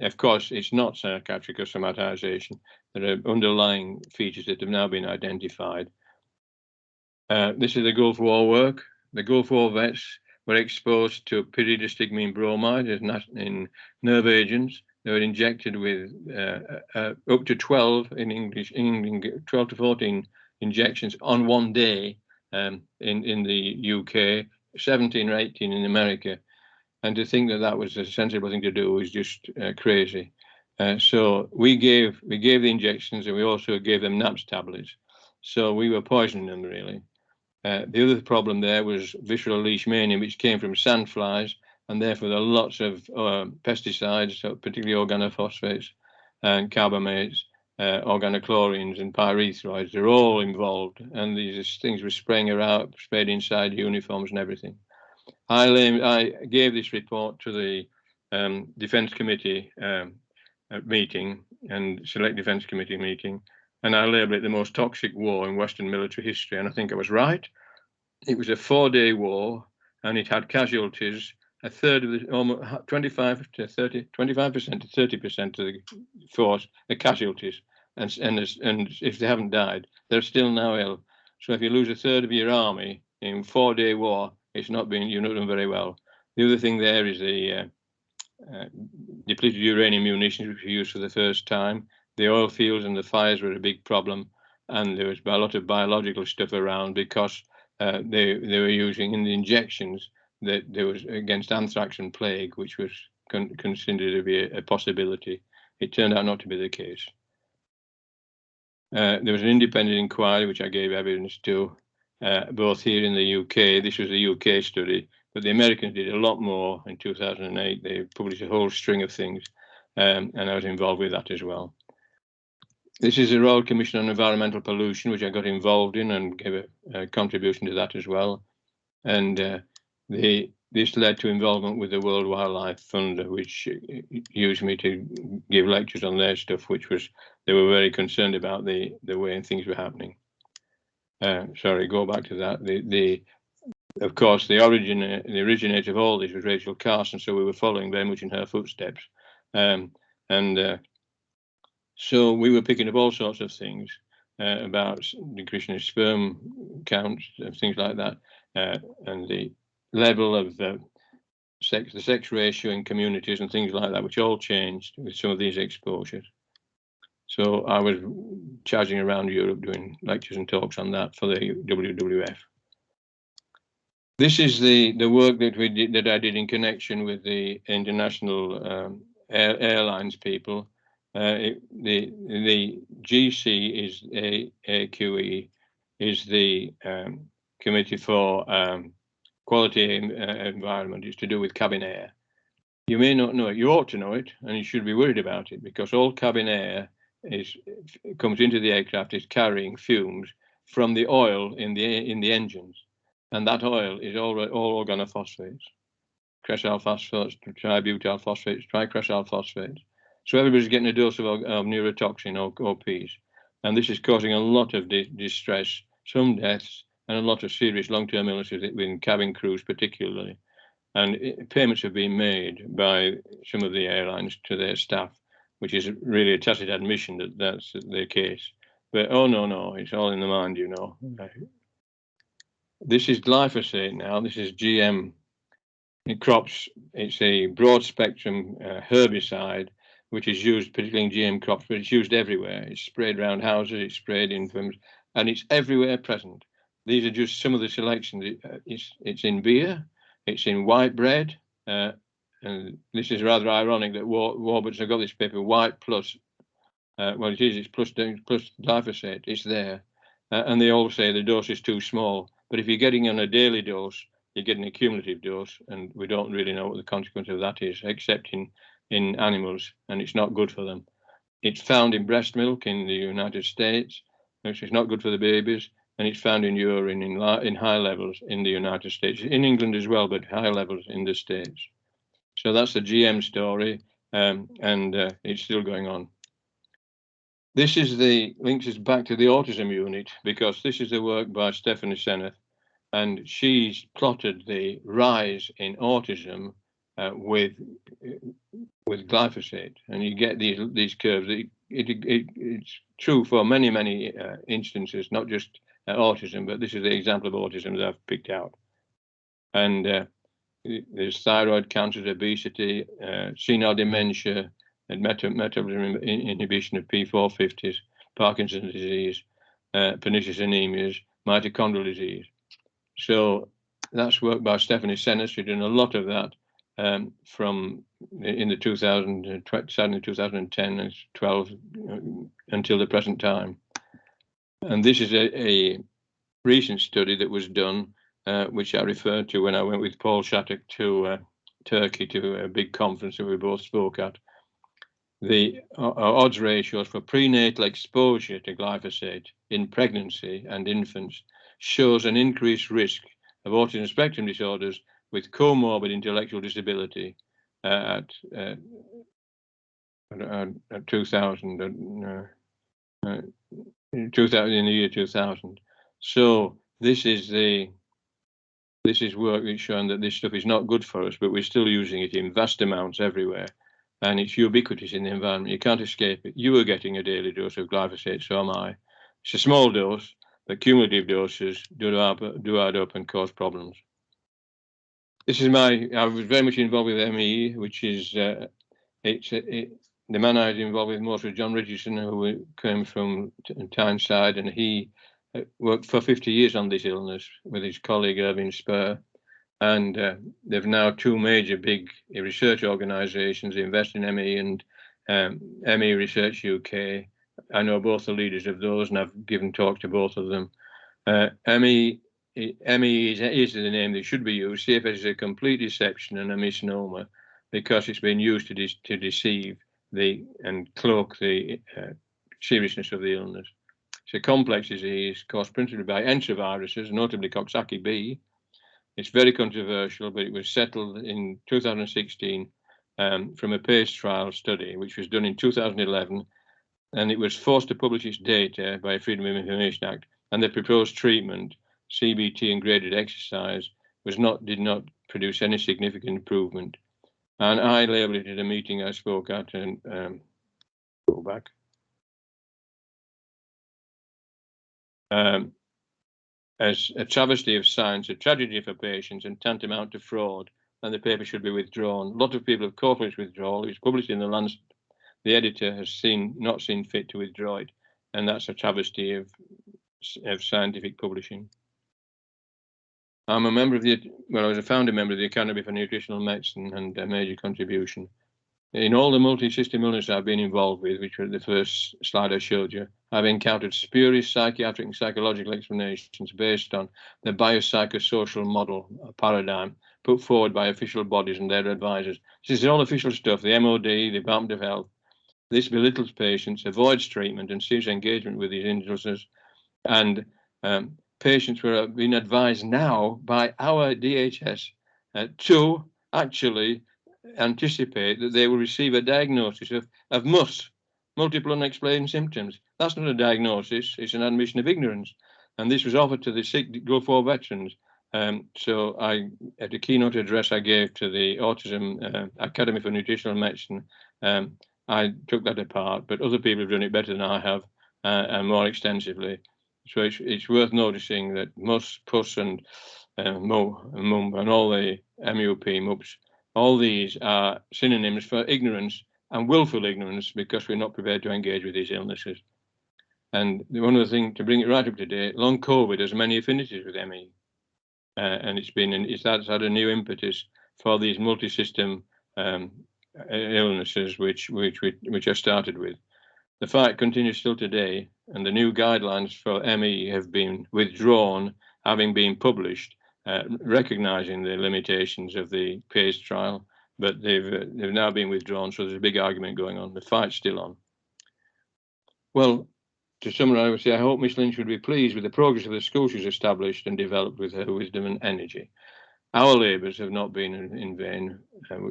Of course, it's not psychiatric or somatization. There are underlying features that have now been identified. This is the Gulf War work. The Gulf War vets were exposed to pyridostigmine bromide in nerve agents. They were injected with up to 12 in English, 12 to 14 injections on one day in the UK, 17 or 18 in America. And to think that that was a sensible thing to do was just crazy. So we gave the injections, and we also gave them NAPS tablets. So we were poisoning them, really. The other problem there was visceral leishmania, which came from sandflies, and therefore there are lots of pesticides, so particularly organophosphates and carbamates, organochlorines and pyrethroids. They're all involved, and these things were spraying around, sprayed inside uniforms and everything. I gave this report to the Defence Committee meeting and Select Defence Committee meeting, and I labelled it the most toxic war in Western military history, and I think I was right. It was a 4-day war, and it had casualties. A third of the, almost 25% to 30% of the force are casualties, and if they haven't died, they're still now ill. So if you lose a third of your army in 4-day war, you've not done very well. The other thing there is the depleted uranium munitions, which were used for the first time. The oil fields and the fires were a big problem, and there was a lot of biological stuff around because they were using in the injections that there was against anthrax and plague, which was considered to be a possibility. It turned out not to be the case. There was an independent inquiry, which I gave evidence to, both here in the UK. This was a UK study, but the Americans did a lot more in 2008. They published a whole string of things, and I was involved with that as well. This is the Royal Commission on Environmental Pollution, which I got involved in and gave a contribution to that as well. And this led to involvement with the World Wildlife Fund, which used me to give lectures on their stuff, which was, they were very concerned about the way things were happening. Sorry, go back to that. Of course, the originator of all this was Rachel Carson, so we were following very much in her footsteps. So we were picking up all sorts of things about decreasing of sperm counts and things like that, and the level of the sex ratio in communities and things like that, which all changed with some of these exposures. So I was charging around Europe doing lectures and talks on that for the WWF. This is the work that I did in connection with the international airlines people. The GC is AQE, is the Committee for Quality Environment. It's to do with cabin air. You may not know it. You ought to know it, and you should be worried about it, because all cabin air comes into the aircraft is carrying fumes from the oil in the engines, and that oil is all organophosphates, cressyl phosphates, tributyl phosphates, tricressyl phosphates. So everybody's getting a dose of neurotoxin or OPs, and this is causing a lot of distress, some deaths, and a lot of serious long-term illnesses in cabin crews particularly. And payments have been made by some of the airlines to their staff, which is really a tacit admission that that's the case. But oh no, it's all in the mind, you know. This is glyphosate now. This is GM in crops. It's a broad spectrum herbicide, which is used particularly in GM crops, but it's used everywhere. It's sprayed around houses, it's sprayed in firms, and it's everywhere present. These are just some of the selections. It's in beer, it's in white bread, and this is rather ironic that Warburton have got this paper, white plus, well, it's plus glyphosate, it's there. And they all say the dose is too small. But if you're getting on a daily dose, you're getting a cumulative dose, and we don't really know what the consequence of that is, except in animals, and it's not good for them. It's found in breast milk in the United States, which is not good for the babies, and it's found in urine in high levels in the United States, in England as well, but high levels in the States. So that's the GM story, and it's still going on. This is links us back to the autism unit, because this is the work by Stephanie Seneff, and she's plotted the rise in autism with glyphosate, and you get these curves. It's true for many instances, not just autism, but this is the example of autism that I've picked out. And there's thyroid cancers, obesity, senile dementia, and metabolism inhibition of P450s, Parkinson's disease, pernicious anemias, mitochondrial disease. So that's work by Stephanie Seneff. She's done a lot of that from in the 2010 and 12 until the present time. And this is a recent study that was done, which I referred to when I went with Paul Shattuck to Turkey to a big conference that we both spoke at. The odds ratios for prenatal exposure to glyphosate in pregnancy and infants shows an increased risk of autism spectrum disorders with comorbid intellectual disability at 2000 in the year 2000. So this is work that's shown that this stuff is not good for us, but we're still using it in vast amounts everywhere, and it's ubiquitous in the environment. You can't escape it. You are getting a daily dose of glyphosate, so am I. It's a small dose, but cumulative doses do add up and cause problems. This is I was very much involved with ME, which is the man I was involved with most was John Richardson, who came from Tyneside, and he worked for 50 years on this illness with his colleague Irving Spur. And they've now two major big research organisations invest in ME, and ME Research UK. I know both the leaders of those, and I've given talks to both of them. ME is the name that should be used. CFS is a complete deception and a misnomer, because it's been used to deceive and cloak the seriousness of the illness. It's a complex disease caused principally by enteroviruses, notably Coxsackie B. It's very controversial, but it was settled in 2016 from a PACE trial study, which was done in 2011, and it was forced to publish its data by Freedom of Information Act, and the proposed treatment, CBT and graded exercise, did not produce any significant improvement. And I labelled it at a meeting I spoke at, and go back. As a travesty of science, a tragedy for patients, and tantamount to fraud, and the paper should be withdrawn. A lot of people have called for its withdrawal. It's published in the Lancet. The editor has not seen fit to withdraw it, and that's a travesty of scientific publishing. I'm a member of I was a founder member of the Academy for Nutritional Medicine, and a major contribution. In all the multi-system illnesses I've been involved with, which was the first slide I showed you, I've encountered spurious psychiatric and psychological explanations based on the biopsychosocial model paradigm put forward by official bodies and their advisors. This is all official stuff, the MOD, the Department of Health. This belittles patients, avoids treatment and serious engagement with these illnesses. And patients were being advised now by our DHS to actually anticipate that they will receive a diagnosis of MUS, multiple unexplained symptoms. That's not a diagnosis, it's an admission of ignorance. And this was offered to the sick Gulf War veterans. So at a keynote address I gave to the Autism Academy for Nutritional Medicine, I took that apart, but other people have done it better than I have and more extensively. So it's worth noticing that MUS, PUS, and MUM, and all the MUP, MUPs, all these are synonyms for ignorance and willful ignorance because we're not prepared to engage with these illnesses. And one of the things, to bring it right up to date, long COVID has many affinities with ME. And that's had a new impetus for these multi-system illnesses which I started with. The fight continues still today, and the new guidelines for ME have been withdrawn, having been published, recognizing the limitations of the PACE trial, but they've now been withdrawn, so there's a big argument going on. The fight's still on. Well, to summarize, I would say I hope Miss Lynch would be pleased with the progress of the school she's established and developed with her wisdom and energy. Our labours have not been in vain,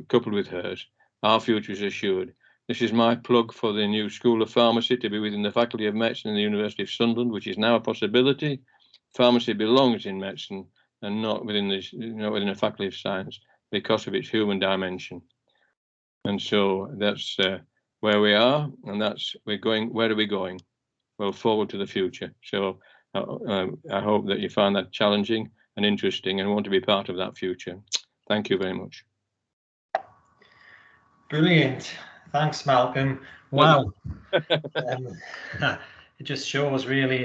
coupled with hers. Our future is assured. This is my plug for the new School of Pharmacy to be within the Faculty of Medicine in the University of Sunderland, which is now a possibility. Pharmacy belongs in medicine and not within a Faculty of Science because of its human dimension. And so that's where we are, and we're going. Where are we going? Well, forward to the future. So I hope that you find that challenging and interesting and want to be part of that future. Thank you very much. Brilliant. Thanks, Malcolm. Wow. It just shows really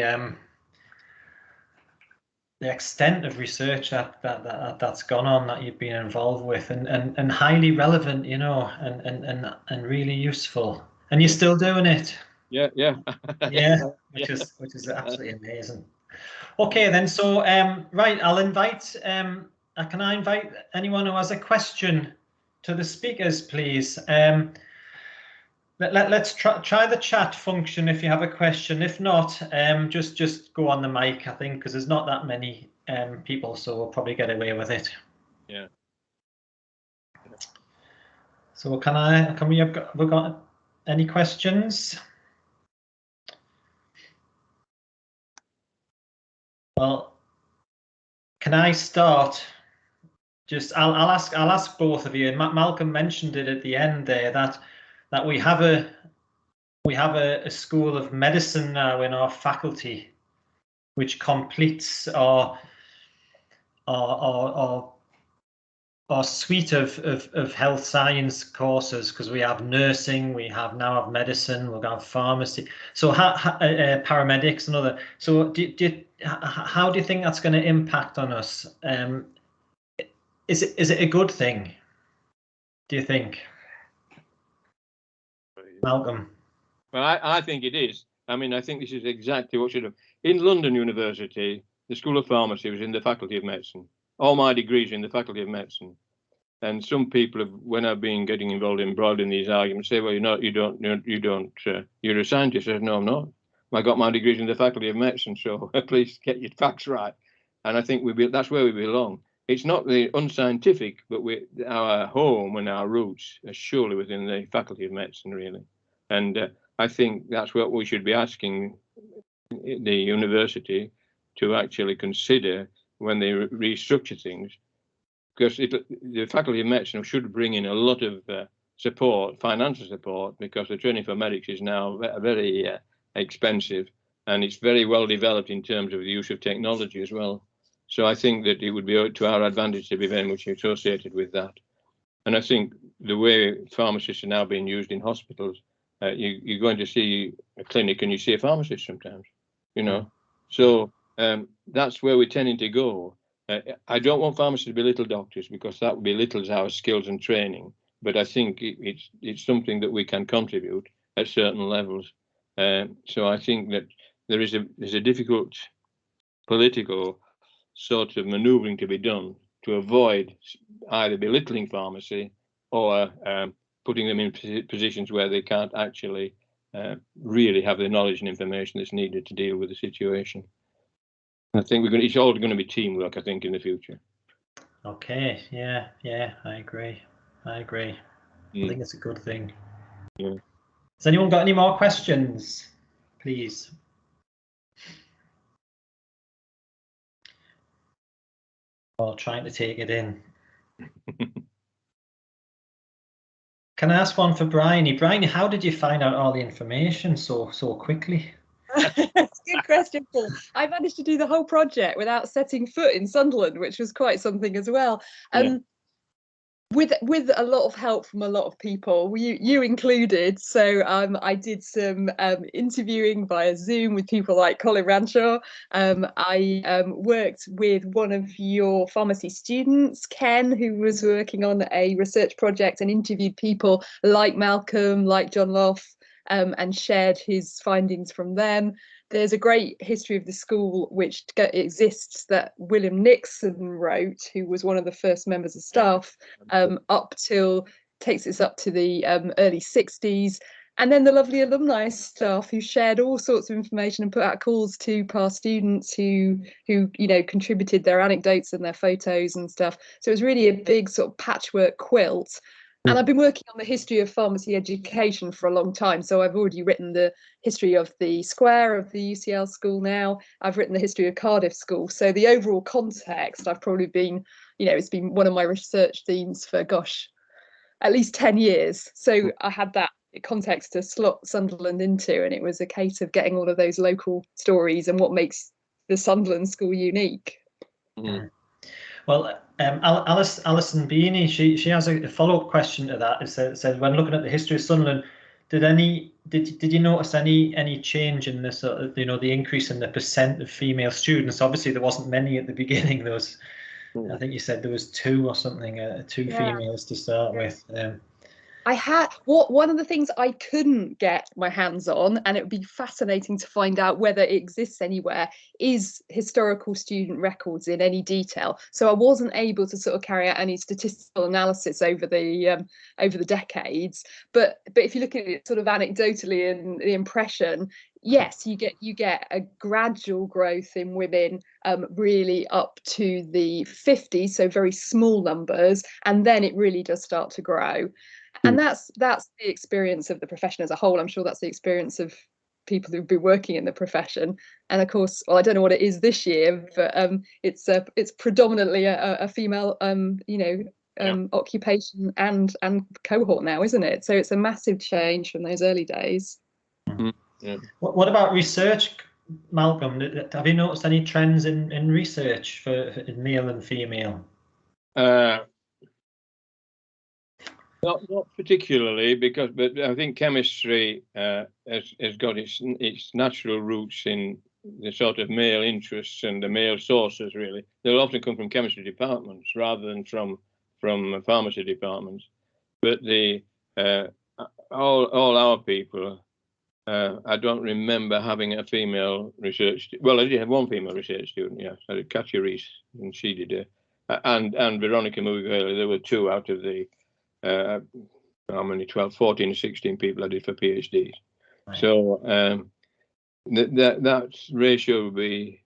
the extent of research that's gone on, that you've been involved with, and highly relevant, you know, and really useful. And you're still doing it. Yeah. Yeah, which is absolutely amazing. Okay, then. So right, I'll invite. Can I invite anyone who has a question to the speakers, please? Let's try the chat function if you have a question. If not, just go on the mic, I think, because there's not that many people, so we'll probably get away with it. Yeah. So have we got any questions? Well, can I start? I'll ask both of you. And Malcolm mentioned it at the end there that we have a School of Medicine now in our faculty, which completes our suite of health science courses, because we have nursing, we now have medicine, we'll have pharmacy, so paramedics and other. So how do you think that's going to impact on us? Is it a good thing, do you think? Malcolm? Well, I think it is. I mean, I think this is exactly what should have. In London University, the School of Pharmacy was in the Faculty of Medicine. All my degrees are in the Faculty of Medicine. And some people have, when I've been getting involved in these arguments, say, well, you're a scientist. I said, no, I'm not. I got my degrees in the Faculty of Medicine, so please get your facts right. And I think that's where we belong. It's not the unscientific, but our home and our roots are surely within the Faculty of Medicine, really. And I think that's what we should be asking the university to actually consider when they restructure things, because the Faculty of Medicine should bring in a lot of support, financial support, because the training for medics is now very expensive, and it's very well developed in terms of the use of technology as well. So I think that it would be to our advantage to be very much associated with that. And I think the way pharmacists are now being used in hospitals, you're going to see a clinic and you see a pharmacist sometimes, you know. So that's where we're tending to go. I don't want pharmacists to be little doctors, because that belittles our skills and training. But I think it's something that we can contribute at certain levels. So I think that there's a difficult political sort of manoeuvring to be done to avoid either belittling pharmacy or putting them in positions where they can't actually really have the knowledge and information that's needed to deal with the situation. I think it's all going to be teamwork, I think, in the future. Okay, yeah, I agree. I think it's a good thing. Yeah. Has anyone got any more questions, please? Or trying to take it in. Can I ask one for Briony? Briony, how did you find out all the information so quickly? That's a good question, Paul. I managed to do the whole project without setting foot in Sunderland, which was quite something as well. With a lot of help from a lot of people, you included. So I did some interviewing via Zoom with people like Colin Ranshaw. I worked with one of your pharmacy students, Ken, who was working on a research project and interviewed people like Malcolm, like John Loff, and shared his findings from them. There's a great history of the school which exists that William Nixon wrote, who was one of the first members of staff, takes us up to the early 60s. And then the lovely alumni staff who shared all sorts of information and put out calls to past students who contributed their anecdotes and their photos and stuff. So it was really a big sort of patchwork quilt. And I've been working on the history of pharmacy education for a long time. So I've already written the history of the square of the UCL school now. I've written the history of Cardiff School. So the overall context, I've probably been, it's been one of my research themes for, at least 10 years. So I had that context to slot Sunderland into, and it was a case of getting all of those local stories and what makes the Sunderland school unique. Well, Alison Beanie, she has a follow-up question to that. It says, when looking at the history of Sunderland, did you notice any change in this, the increase in the percent of female students? Obviously, there wasn't many at the beginning. There was, I think you said there was 2 or something, two females to start with. I had one of the things I couldn't get my hands on, and it would be fascinating to find out whether it exists anywhere, is historical student records in any detail. So I wasn't able to sort of carry out any statistical analysis over the decades. But if you look at it sort of anecdotally and the impression, yes, you get a gradual growth in women, really up to the 50s, so very small numbers, and then it really does start to grow. And that's the experience of the profession as a whole. I'm sure that's the experience of people who've been working in the profession. And of course, well, I don't know what it is this year, but it's predominantly a female occupation and cohort now, isn't it? So it's a massive change from those early days. Yeah. What about research, Malcolm? Have you noticed any trends in research for male and female? Not particularly, but I think chemistry has got its natural roots in the sort of male interests and the male sources. Really, they'll often come from chemistry departments rather than from pharmacy departments. But all our people, I don't remember having a female research. Well, I did have one female research student. Yes, I did Katja Rees, and she did it, and Veronica Mugale. There were 2 out of the how many, 12, 14, 16 people I did for PhDs. Right. So that ratio would be,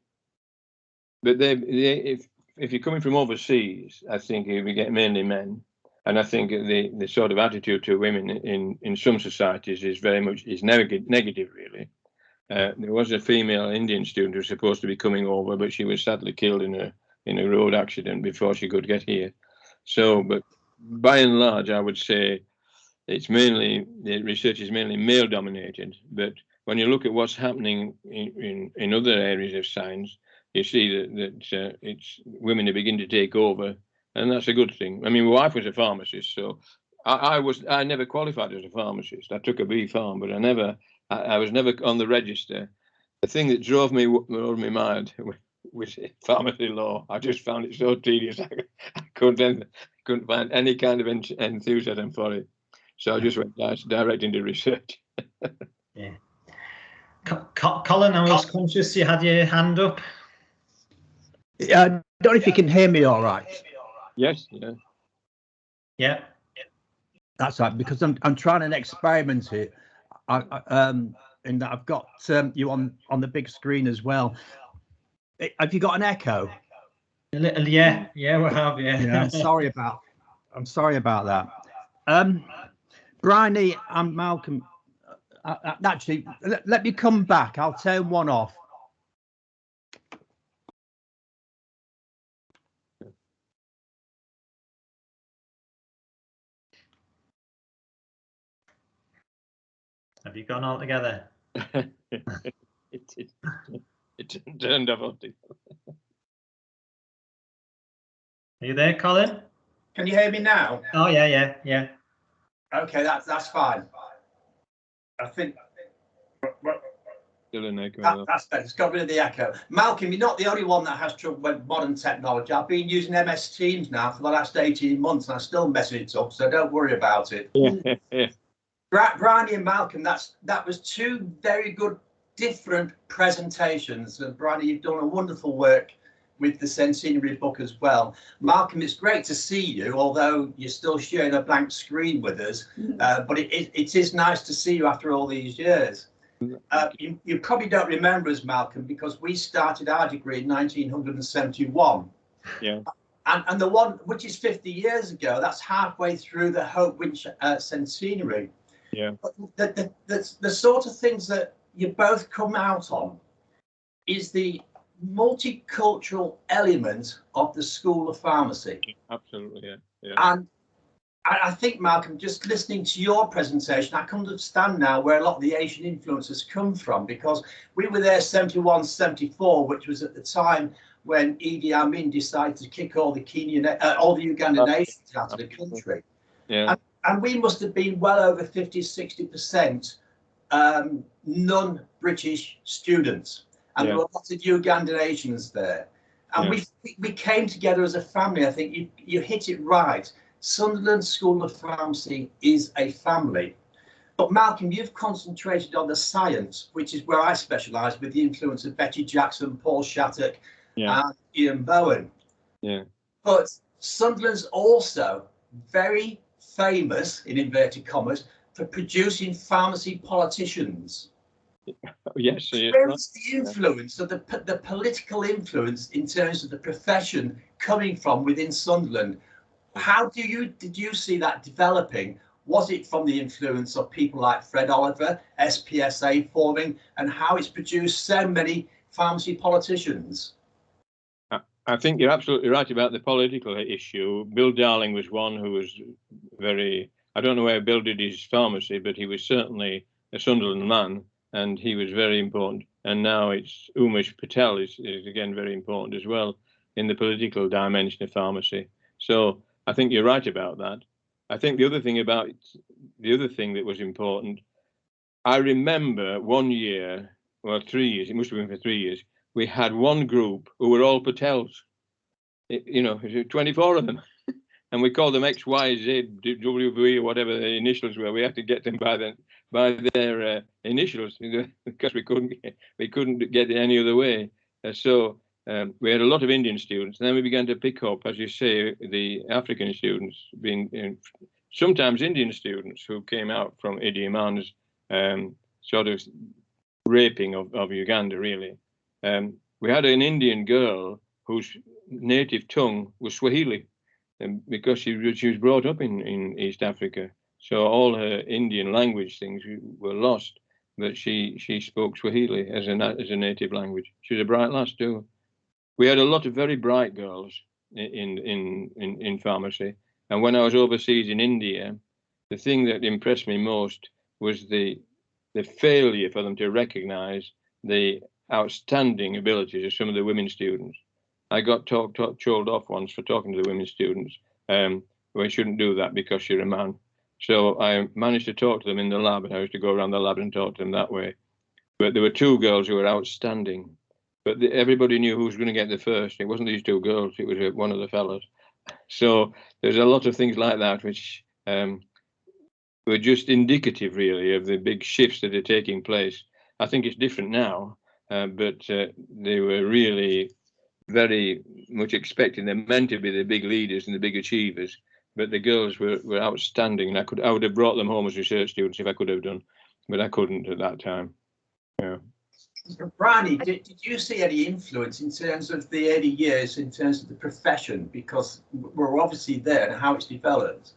but if you're coming from overseas, I think we get mainly men, and I think the sort of attitude to women in some societies is very much negative really. There was a female Indian student who was supposed to be coming over, but she was sadly killed in a road accident before she could get here. So, but by and large, I would say the research is mainly male dominated. But when you look at what's happening in other areas of science, you see that it's women are beginning to take over, and that's a good thing. I mean, my wife was a pharmacist, so I never qualified as a pharmacist. I took a B Pharm, but I was never on the register. The thing that drove me mad was pharmacy law. I just found it so tedious. I couldn't find any kind of enthusiasm for it. So I just went direct into research. Yeah. Colin, I was conscious you had your hand up. I don't know if you can hear me all right. Yes. Yeah. Yeah. That's right, because I'm trying an experiment here. In that I've got you on the big screen as well. Have you got an echo? A little, yeah, we have, yeah. Yeah, I'm sorry about that. Briony and Malcolm, actually, let me come back. I'll turn one off. Have you gone all together? It turned off. Are you there, Colin? Can you hear me now? Oh, yeah. Okay, that's fine. I think Still an echo. that's better. It's got rid of the echo. Malcolm, you're not the only one that has trouble with modern technology. I've been using MS Teams now for the last 18 months and I'm still messing it up, so don't worry about it. Yeah. Briony and Malcolm, that was two very good different presentations. And Briony, you've done a wonderful work with the Centenary book as well. Malcolm, it's great to see you, although you're still sharing a blank screen with us. But it is nice to see you after all these years. You probably don't remember us, Malcolm, because we started our degree in 1971. Yeah. And the one which is 50 years ago, that's halfway through the Hope Winch Centenary. Yeah. But the sort of things that you both come out on is the multicultural element of the School of Pharmacy. Absolutely, yeah. And I think, Malcolm, just listening to your presentation, I can understand now where a lot of the Asian influences come from, because we were there 71, 74, which was at the time when Idi Amin decided to kick all the Ugandan nations out of the country. Yeah. And we must have been well over 50, 60% non-British students. And there were lots of Ugandan Asians there. And we came together as a family. I think you hit it right. Sunderland School of Pharmacy is a family. But Malcolm, you've concentrated on the science, which is where I specialise, with the influence of Betty Jackson, Paul Shattuck, and Ian Bowen. Yeah. But Sunderland's also very famous, in inverted commas, for producing pharmacy politicians. Yes. Where is the influence of the political influence in terms of the profession coming from within Sunderland? How did you see that developing? Was it from the influence of people like Fred Oliver, SPSA forming, and how it's produced so many pharmacy politicians? I think you're absolutely right about the political issue. Bill Darling was one who was very, I don't know where Bill did his pharmacy, but he was certainly a Sunderland man, and he was very important. And now it's Umesh Patel is again very important as well in the political dimension of pharmacy. So I think you're right about that. I think the other thing that was important, I remember one year, well, 3 years, it must have been for 3 years, we had one group who were all Patels, 24 of them. And we called them X, Y, Z, W, or whatever the initials were. We had to get them by their initials because we couldn't get it any other way. So we had a lot of Indian students, and then we began to pick up, as you say, the African students, sometimes Indian students who came out from Idi Amin's sort of raping of Uganda, really. We had an Indian girl whose native tongue was Swahili, because she was brought up in East Africa. So all her Indian language things were lost, but she spoke Swahili as a native language. She was a bright lass too. We had a lot of very bright girls in pharmacy. And when I was overseas in India, the thing that impressed me most was the failure for them to recognize the outstanding abilities of some of the women students. I got told off once for talking to the women students. We shouldn't do that because you're a man. So I managed to talk to them in the lab, and I used to go around the lab and talk to them that way. But there were two girls who were outstanding. But everybody knew who was going to get the first. It wasn't these two girls, it was one of the fellas. So there's a lot of things like that which were just indicative, really, of the big shifts that are taking place. I think it's different now, but they were really very much expecting them meant to be the big leaders and the big achievers. But the girls were outstanding, and I would have brought them home as research students if I could have done, but I couldn't at that time. Yeah. Briony, did you see any influence in terms of the early years, in terms of the profession, because we're obviously there and how it's developed?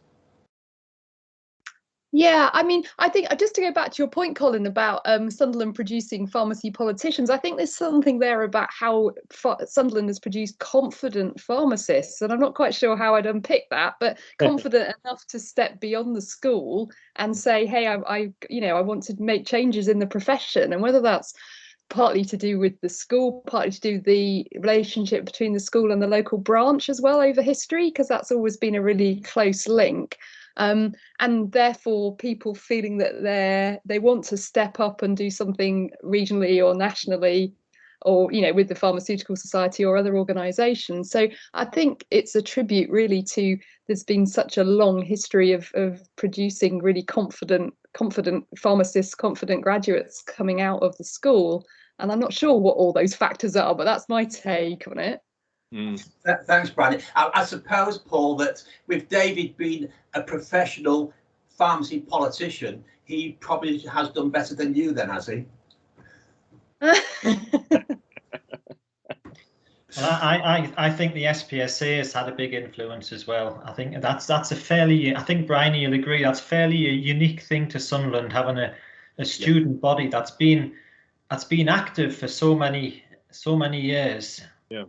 Yeah, I mean, I think just to go back to your point, Colin, about Sunderland producing pharmacy politicians, I think there's something there about how Sunderland has produced confident pharmacists, and I'm not quite sure how I'd unpick that, but confident enough to step beyond the school and say, hey, I want to make changes in the profession, and whether that's partly to do with the school, partly to do with the relationship between the school and the local branch as well over history, because that's always been a really close link. And therefore people feeling that they want to step up and do something regionally or nationally, or with the Pharmaceutical Society or other organisations. So I think it's a tribute really to there's been such a long history of producing really confident pharmacists, confident graduates coming out of the school. And I'm not sure what all those factors are, but that's my take on it. Thanks, Briony. I suppose, Paul, that with David being a professional pharmacy politician, he probably has done better than you then, has he? Well, I think the SPSA has had a big influence as well. I think that's a fairly, I think Briony, you'll agree, that's fairly a unique thing to Sunderland, having a student body that's been active for so many years. Yeah.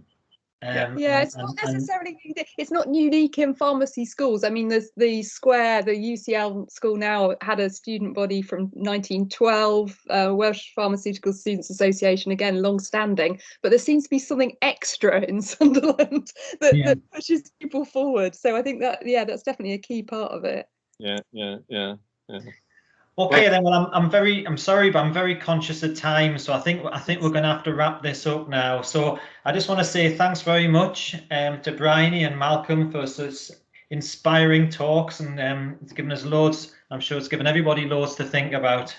It's not necessarily it's not unique in pharmacy schools. I mean, there's the UCL school now had a student body from 1912, Welsh Pharmaceutical Students Association, again long-standing, but there seems to be something extra in Sunderland that pushes people forward. So I think that that's definitely a key part of it. Yeah. Okay, then. Well, I'm sorry, but I'm very conscious of time, so I think we're going to have to wrap this up now. So I just want to say thanks very much to Briony and Malcolm for such inspiring talks, and it's given us loads. I'm sure it's given everybody loads to think about.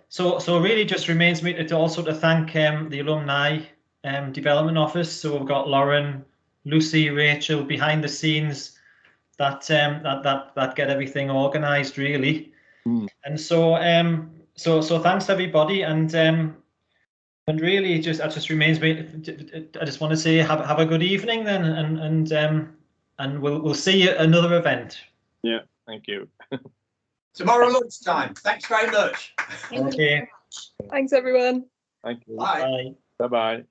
So really just remains me to also to thank the alumni development office. So we've got Lauren, Lucy, Rachel behind the scenes that get everything organised really. And so thanks everybody, and really I just remains me. I just want to say have a good evening then, and we'll see you at another event. Yeah, thank you. Tomorrow lunchtime. Thanks very much. Okay. Thanks everyone. Thank you. Bye. Bye bye.